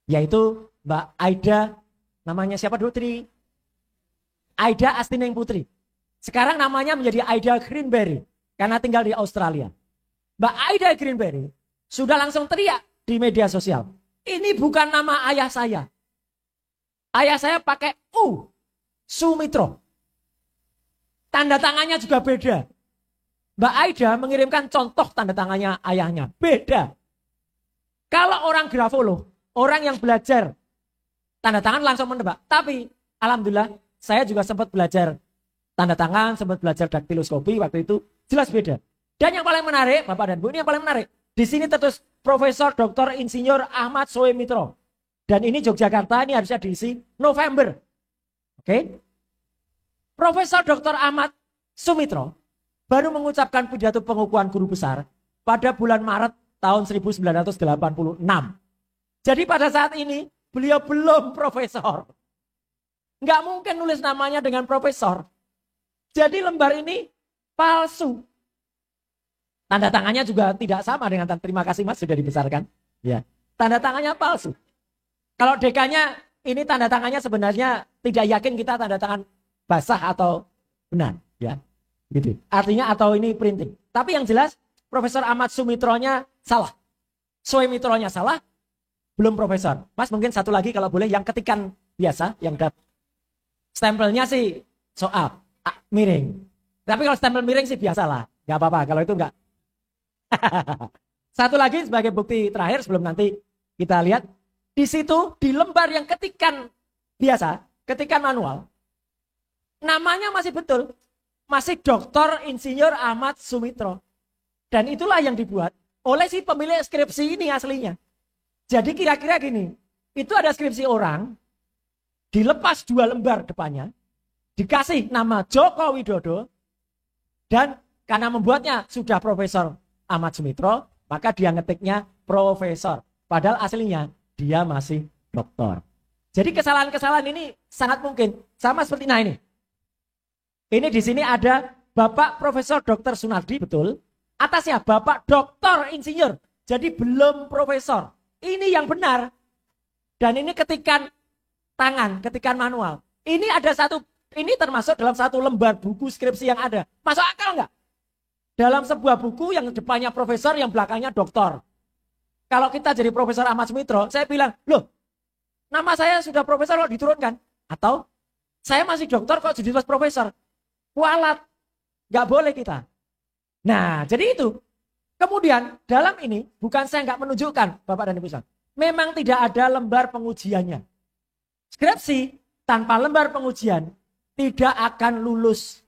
Yaitu Mbak Aida, namanya siapa dulu? Aida Astineng Putri. Sekarang namanya menjadi Aida Greenberry karena tinggal di Australia. Mbak Aida Greenberry sudah langsung teriak di media sosial. Ini bukan nama ayah saya. Ayah saya pakai Sumitro. Tanda tangannya juga beda. Mbak Aida mengirimkan contoh tanda tangannya ayahnya. Beda. Kalau orang grafolog, orang yang belajar tanda tangan langsung menebak. Tapi alhamdulillah saya juga sempat belajar tanda tangan, sempat belajar daktiloskopi waktu itu. Jelas beda. Dan yang paling menarik, Bapak dan Bu, ini yang paling menarik. Di sini tertulis Profesor Dr. Insinyur Ahmad Soemitro. Dan ini Yogyakarta, ini harusnya diisi November. Oke. Profesor Dr. Ahmad Sumitro baru mengucapkan pidato pengukuhan guru besar pada bulan Maret tahun 1986. Jadi pada saat ini beliau belum profesor. Nggak mungkin nulis namanya dengan profesor. Jadi lembar ini palsu. Tanda tangannya juga tidak sama dengan terima kasih Mas sudah dibesarkan. Ya, tanda tangannya palsu. Kalau DK-nya ini tanda tangannya sebenarnya tidak yakin kita tanda tangan basah atau benar, ya. Gitu. Artinya atau ini printing. Tapi yang jelas Profesor Ahmad Sumitronya salah. Soemitronya salah, belum profesor. Mas mungkin satu lagi kalau boleh yang ketikan biasa, yang stempelnya sih soal miring. Tapi kalau stempel miring sih biasalah, nggak apa-apa. Kalau itu nggak. Satu lagi sebagai bukti terakhir sebelum nanti kita lihat di situ di lembar yang ketikan biasa, ketikan manual, namanya masih betul, masih Dr. Insinyur Ahmad Sumitro. Dan itulah yang dibuat oleh si pemilik skripsi ini aslinya. Jadi kira-kira gini, itu ada skripsi orang, dilepas 2 lembar depannya, dikasih nama Joko Widodo, dan karena membuatnya sudah Profesor Ahmad Sumitro, maka dia ngetiknya Profesor. Padahal aslinya dia masih doktor. Jadi kesalahan-kesalahan ini sangat mungkin. Sama seperti nah ini. Ini di sini ada Bapak Profesor Dr. Sunardi, betul. Atasnya Bapak Doktor Insinyur. Jadi belum profesor. Ini yang benar. Dan ini ketikan tangan, ketikan manual. Ini ada satu, ini termasuk dalam satu lembar buku skripsi yang ada. Masuk akal nggak? Dalam sebuah buku yang depannya profesor, yang belakangnya doktor. Kalau kita jadi Profesor Ahmad Sumitro, saya bilang, loh, nama saya sudah profesor kok diturunkan? Atau saya masih dokter kok jadi profesor? Kualat, nggak boleh kita. Nah, jadi itu. Kemudian dalam ini bukan saya nggak menunjukkan, Bapak dan Ibu sekalian, memang tidak ada lembar pengujiannya. Skripsi tanpa lembar pengujian tidak akan lulus.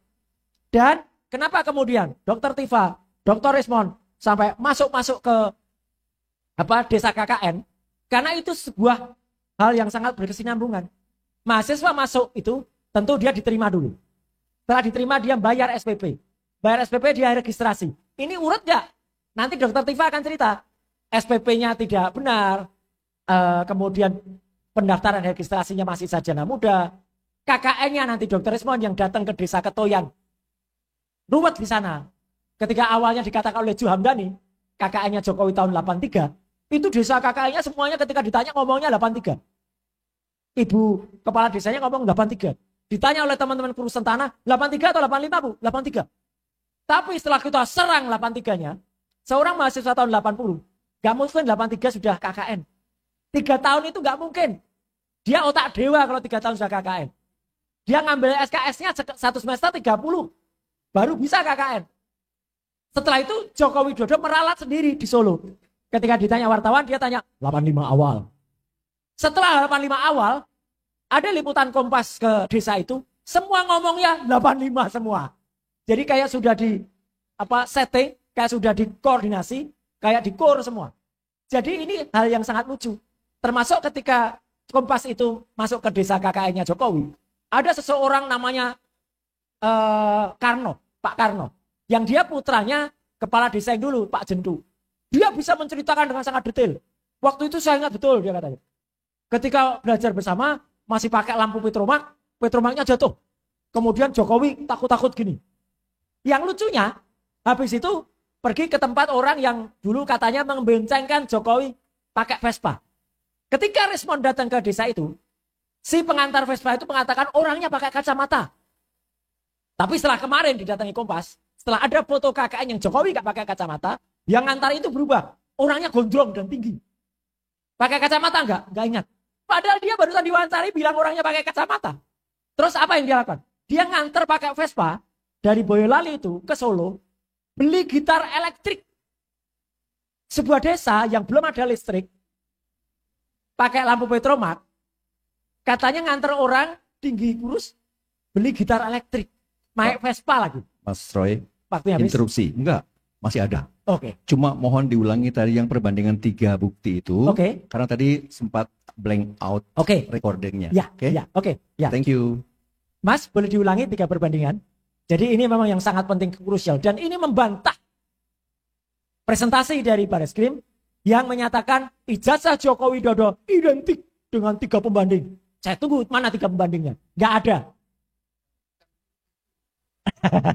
Dan kenapa kemudian Dr. Tifa, Dr. Rismond sampai masuk ke desa KKN? Karena itu sebuah hal yang sangat berkesinambungan. Mahasiswa masuk itu tentu dia diterima dulu. Setelah diterima dia bayar SPP. Bayar SPP dia registrasi. Ini urut nggak? Nanti Dr. Tifa akan cerita. SPP-nya tidak benar. Kemudian pendaftaran registrasinya masih sarjana muda. KKN-nya nanti Dr. Rismond yang datang ke desa Ketoyan. Ruwet di sana. Ketika awalnya dikatakan oleh Ju Hamdani, KKN-nya Jokowi tahun 83, itu desa KKN-nya semuanya ketika ditanya ngomongnya 83. Ibu kepala desanya ngomong 83. Ditanya oleh teman-teman perusahaan tanah, 83 atau 85 Bu? 83. Tapi setelah kita serang 83-nya, seorang mahasiswa tahun 80, gak mungkin 83 sudah KKN. 3 tahun itu gak mungkin. Dia otak dewa kalau 3 tahun sudah KKN. Dia ngambil SKS-nya 1 semester 30, baru bisa KKN. Setelah itu Joko Widodo meralat sendiri di Solo. Ketika ditanya wartawan, dia tanya 85 awal. Setelah 85 awal, ada liputan Kompas ke desa itu, semua ngomongnya 85 semua. Jadi kayak sudah di setting, kayak sudah dikoordinasi, kayak dikor semua. Jadi ini hal yang sangat lucu. Termasuk ketika Kompas itu masuk ke desa KKN-nya Jokowi, ada seseorang namanya Pak Karno, yang dia putranya kepala desa yang dulu, Pak Jentu. Dia bisa menceritakan dengan sangat detail. Waktu itu saya ingat betul dia katanya. Ketika belajar bersama, masih pakai lampu petromak, petromaknya jatuh. Kemudian Jokowi takut-takut gini. Yang lucunya, habis itu pergi ke tempat orang yang dulu katanya membencengkan Jokowi pakai Vespa. Ketika Rismond datang ke desa itu, si pengantar Vespa itu mengatakan orangnya pakai kacamata. Tapi setelah kemarin didatangi Kompas, setelah ada foto KKN yang Jokowi gak pakai kacamata, yang ngantar itu berubah. Orangnya gondrong dan tinggi. Pakai kacamata enggak? Enggak ingat. Padahal dia barusan diwawancari bilang orangnya pakai kacamata. Terus apa yang dia lakukan? Dia nganter pakai Vespa dari Boyolali itu ke Solo, beli gitar elektrik. Sebuah desa yang belum ada listrik, pakai lampu petromak, katanya nganter orang tinggi kurus, beli gitar elektrik, naik Vespa lagi. Mas Roy, Waktunya habis. interupsi. Enggak, masih ada. Oke. Cuma mohon diulangi tadi yang perbandingan 3 bukti itu. Oke. Karena tadi sempat blank out Oke. recordingnya. Ya, Oke. ya, oke, ya. Thank you. Mas, boleh diulangi 3 perbandingan. Jadi ini memang yang sangat penting, krusial. Dan ini membantah presentasi dari Bareskrim yang menyatakan ijazah Joko Widodo identik dengan 3 pembanding. Saya tunggu mana 3 pembandingnya. Nggak ada.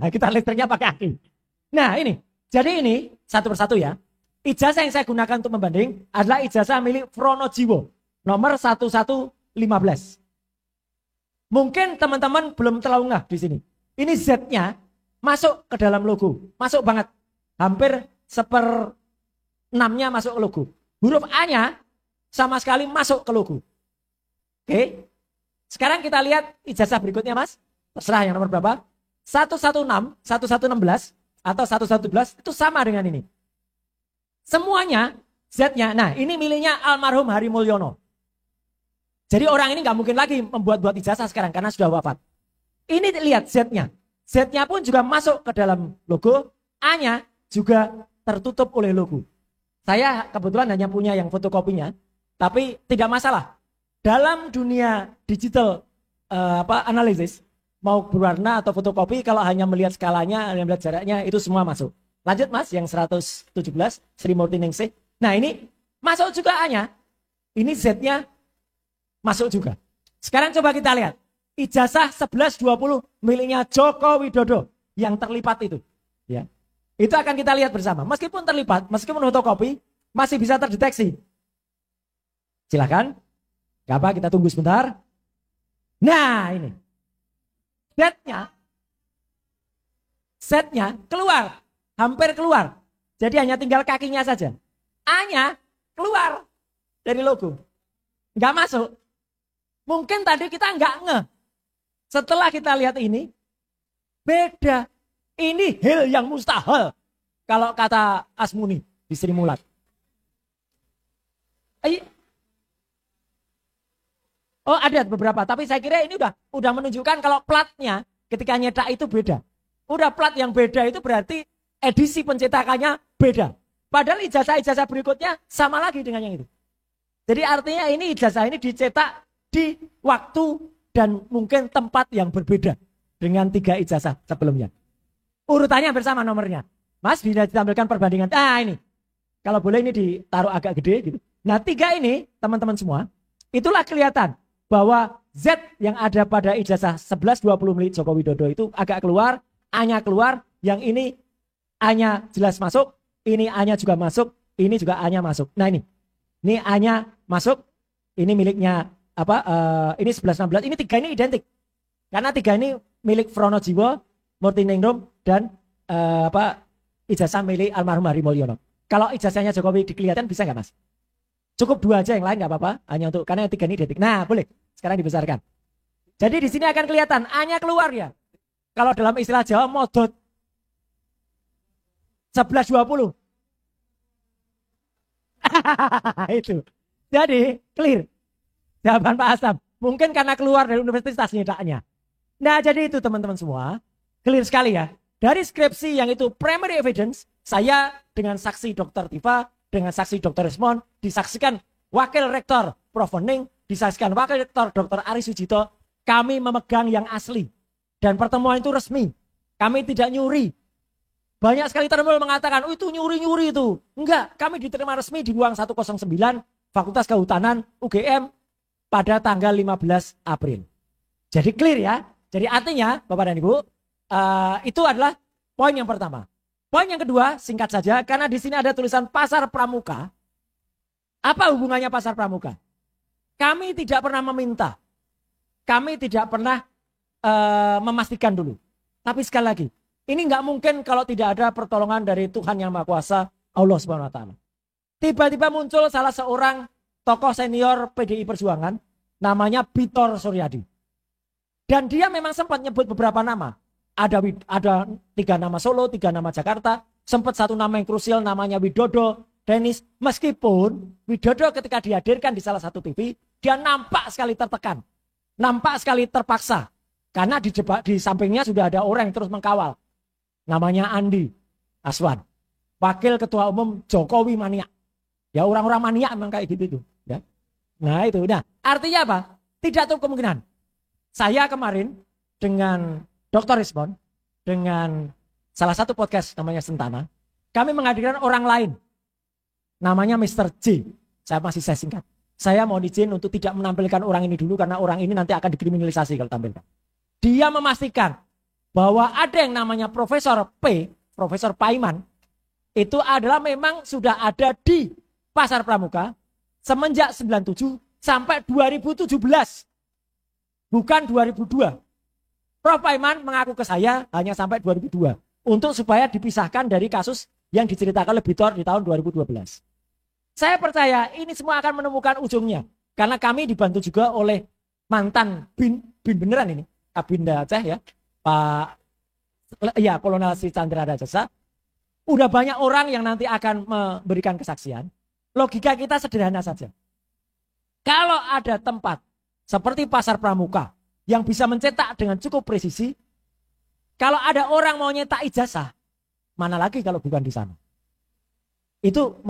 Kita listriknya pakai aki. Nah ini, jadi ini satu persatu ya. Ijazah yang saya gunakan untuk membanding adalah ijazah milik Pronojiwo nomor 1115. Mungkin teman-teman belum terlalu ngeh di sini. Ini Z-nya masuk ke dalam logo, masuk banget, hampir 1/6-nya masuk ke logo. Huruf A-nya sama sekali masuk ke logo. Oke, sekarang kita lihat ijazah berikutnya Mas. Terserah yang nomor berapa? 116, 1116 atau 111 itu sama dengan ini. Semuanya Z-nya. Nah ini miliknya almarhum Hari Mulyono. Jadi orang ini nggak mungkin lagi membuat-buat ijazah sekarang karena sudah wafat. Ini lihat Z-nya. Z-nya pun juga masuk ke dalam logo. A-nya juga tertutup oleh logo. Saya kebetulan hanya punya yang fotokopinya. Tapi tidak masalah. Dalam dunia digital analisis, mau berwarna atau fotokopi, kalau hanya melihat skalanya, hanya melihat jaraknya, itu semua masuk. Lanjut Mas, yang 117, Sri Murti Ningsih. Nah ini masuk juga A-nya. Ini Z-nya masuk juga. Sekarang coba kita lihat. Ijazah 1120 miliknya Joko Widodo yang terlipat itu. Ya. Itu akan kita lihat bersama. Meskipun terlipat, meskipun fotokopi, masih bisa terdeteksi. Silakan. Gak apa, kita tunggu sebentar. Nah ini. Z-nya keluar. Hampir keluar. Jadi hanya tinggal kakinya saja. A-nya keluar dari logo. Nggak masuk. Mungkin tadi kita nggak ngeh. Setelah kita lihat ini, beda. Ini hal yang mustahil. Kalau kata Asmuni di Sri Mulat. Oh ada beberapa, tapi saya kira ini udah menunjukkan kalau platnya ketika nyetak itu beda. Udah plat yang beda itu berarti edisi pencetakannya beda. Padahal ijazah-ijazah berikutnya sama lagi dengan yang itu. Jadi artinya ini ijazah ini dicetak di waktu dan mungkin tempat yang berbeda dengan 3 ijazah sebelumnya. Urutannya bersama nomornya. Mas bisa ditampilkan perbandingan. Ini. Kalau boleh ini ditaruh agak gede gitu. Nah 3 ini teman-teman semua, itulah kelihatan bahwa Z yang ada pada ijazah 11-20 milik Joko Widodo itu agak keluar, A-nya keluar, yang ini A-nya jelas masuk, ini A-nya juga masuk, ini juga A-nya masuk. Nah ini A-nya masuk, ini miliknya ini 11-16, ini 3 ini identik. Karena 3 ini milik Fronojiwo, Murtiningrum, dan ijazah milik almarhum Hari Mulyono. Kalau ijazahnya Jokowi dikelihatan bisa nggak Mas? Cukup 2 aja, yang lain nggak apa-apa, hanya untuk karena yang 3 ini identik. Nah boleh, sekarang dibesarkan. Jadi di sini akan kelihatan A-nya keluar ya. Kalau dalam istilah Jawa modot 11-20. Itu. Jadi clear. Jawaban Pak Asam. Mungkin karena keluar dari universitas nyetaknya. Nah jadi itu teman-teman semua. Clear sekali ya. Dari skripsi yang itu primary evidence. Saya dengan saksi Dr. Tifa. Dengan saksi Dr. Resmond. Disaksikan Wakil Rektor Prof. Wening. Disaksikan Wakil Rektor Dr. Ari Sujito. Kami memegang yang asli. Dan pertemuan itu resmi. Kami tidak nyuri. Banyak sekali termul mengatakan, oh itu nyuri-nyuri itu. Enggak, kami diterima resmi di Ruang 109 Fakultas Kehutanan UGM pada tanggal 15 April. Jadi clear ya. Jadi artinya Bapak dan Ibu, itu adalah poin yang pertama. Poin yang kedua, singkat saja, karena di sini ada tulisan Pasar Pramuka. Apa hubungannya Pasar Pramuka? Kami tidak pernah meminta. Kami tidak pernah memastikan dulu. Tapi sekali lagi, ini nggak mungkin kalau tidak ada pertolongan dari Tuhan Yang Maha Kuasa, Allah Subhanahu Wa Taala. Tiba-tiba muncul salah seorang tokoh senior PDI Perjuangan, namanya Bitor Suryadi. Dan dia memang sempat nyebut beberapa nama. Ada 3 nama Solo, 3 nama Jakarta, sempat 1 nama yang krusial namanya Widodo, Denis. Meskipun Widodo ketika dihadirkan di salah satu TV, dia nampak sekali tertekan, nampak sekali terpaksa. Karena di sampingnya sudah ada orang yang terus mengkawal. Namanya Andi Aswan. Wakil Ketua Umum Jokowi Mania. Ya orang-orang mania memang kayak gitu. Ya. Nah itu. Nah, artinya apa? Tidak tahu kemungkinan. Saya kemarin dengan Dr. Rismond, dengan salah satu podcast namanya Sentana, kami menghadirkan orang lain. Namanya Mr. J. Saya singkat. Saya mohon izin untuk tidak menampilkan orang ini dulu karena orang ini nanti akan dikriminalisasi kalau tampilkan. Dia memastikan bahwa ada yang namanya Profesor P, Profesor Paiman, itu adalah memang sudah ada di Pasar Pramuka semenjak 97 sampai 2017. Bukan 2002. Prof. Paiman mengaku ke saya hanya sampai 2002. Untuk supaya dipisahkan dari kasus yang diceritakan oleh Bitor di tahun 2012. Saya percaya ini semua akan menemukan ujungnya. Karena kami dibantu juga oleh mantan bin beneran ini. Kabinda Aceh ya, Kolonel Sri Chandra Rajasa. Udah banyak orang yang nanti akan memberikan kesaksian. Logika kita sederhana saja. Kalau ada tempat seperti Pasar Pramuka yang bisa mencetak dengan cukup presisi, kalau ada orang mau nyetak ijazah, mana lagi kalau bukan di sana? Itu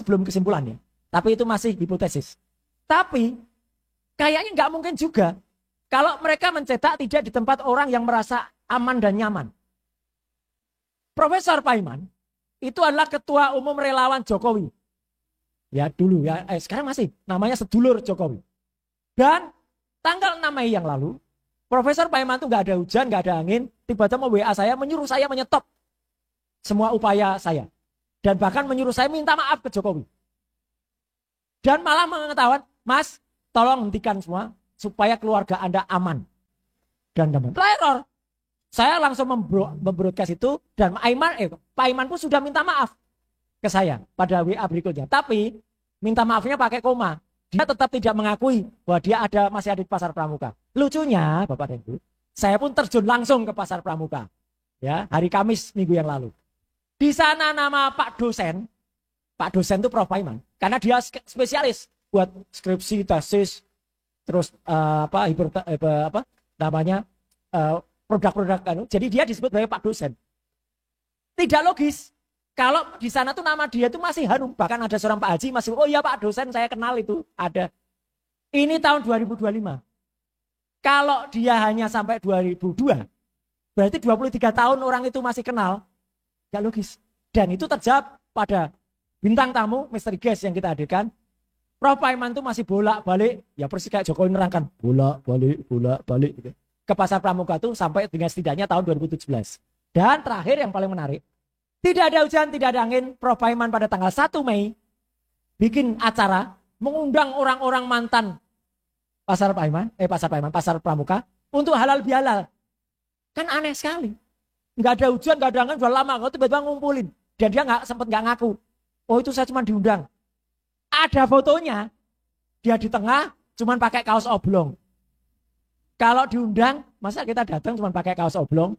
belum kesimpulannya, tapi itu masih hipotesis. Tapi kayaknya nggak mungkin juga. Kalau mereka mencetak tidak di tempat orang yang merasa aman dan nyaman. Profesor Paiman itu adalah Ketua Umum Relawan Jokowi. Ya dulu ya, sekarang masih namanya sedulur Jokowi. Dan tanggal 6 Mei yang lalu, Profesor Paiman itu nggak ada hujan, nggak ada angin, tiba-tiba mau WA saya, menyuruh saya menyetop semua upaya saya. Dan bahkan menyuruh saya minta maaf ke Jokowi. Dan malah mengetahuan, Mas, tolong hentikan semua, supaya keluarga Anda aman dan damai. Teror. Saya langsung membroadcast itu dan Pak Iman pun sudah minta maaf ke saya pada WA berikutnya. Tapi minta maafnya pakai koma. Dia tetap tidak mengakui bahwa dia masih ada di Pasar Pramuka. Lucunya, Bapak dan Ibu, saya pun terjun langsung ke Pasar Pramuka. Ya, hari Kamis minggu yang lalu. Di sana nama Pak dosen itu Prof. Paiman, karena dia spesialis buat skripsi, tesis, terus produk-produk kan. Jadi dia disebut sebagai Pak dosen. Tidak logis. Kalau di sana tuh nama dia tuh masih harum. Bahkan ada seorang Pak Haji masih, oh iya Pak dosen saya kenal itu. Ada. Ini tahun 2025. Kalau dia hanya sampai 2002, berarti 23 tahun orang itu masih kenal. Gak logis. Dan itu terjawab pada bintang tamu, misteri guest yang kita hadirkan. Prof. Paiman itu masih bolak-balik. Ya persis kayak Jokowi nerangkan. Bolak-balik. Gitu. Ke Pasar Pramuka itu sampai dengan setidaknya tahun 2017. Dan terakhir yang paling menarik. Tidak ada hujan, tidak ada angin. Prof. Paiman pada tanggal 1 Mei bikin acara mengundang orang-orang mantan Pasar Pramuka untuk halal bihalal. Kan aneh sekali. Nggak ada hujan, nggak ada angin, udah lama. Kalau tiba-tiba ngumpulin. Dan dia sempat nggak ngaku. Oh itu saya cuma diundang. Ada fotonya. Dia di tengah cuma pakai kaos oblong. Kalau diundang, masa kita datang cuma pakai kaos oblong?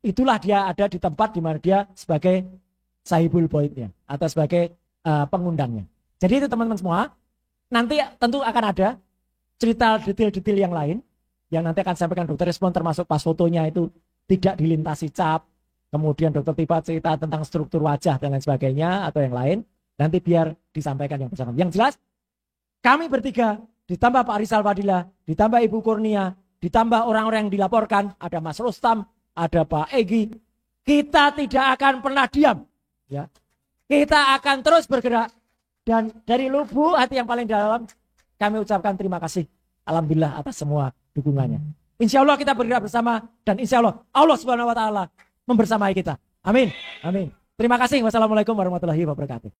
Itulah dia ada di tempat di mana dia sebagai sahibul boitnya atau sebagai pengundangnya. Jadi itu teman-teman semua, nanti tentu akan ada cerita detail-detail yang lain yang nanti akan sampaikan dokter Respon, termasuk pas fotonya itu tidak dilintasi cap, kemudian dokter Tifa cerita tentang struktur wajah dan lain sebagainya atau yang lain, nanti biar disampaikan yang bersama. Yang jelas kami bertiga ditambah Pak Rizal Fadila, ditambah Ibu Kurnia, ditambah orang-orang yang dilaporkan, ada Mas Rustam, ada Pak Egi, kita tidak akan pernah diam. Ya. Kita akan terus bergerak. Dan dari lubuk hati yang paling dalam, kami ucapkan terima kasih. Alhamdulillah atas semua dukungannya. Insya Allah kita bergerak bersama. Dan insya Allah Allah Subhanahu Wa Taala membersamai kita. Amin. Amin. Terima kasih. Wassalamualaikum warahmatullahi wabarakatuh.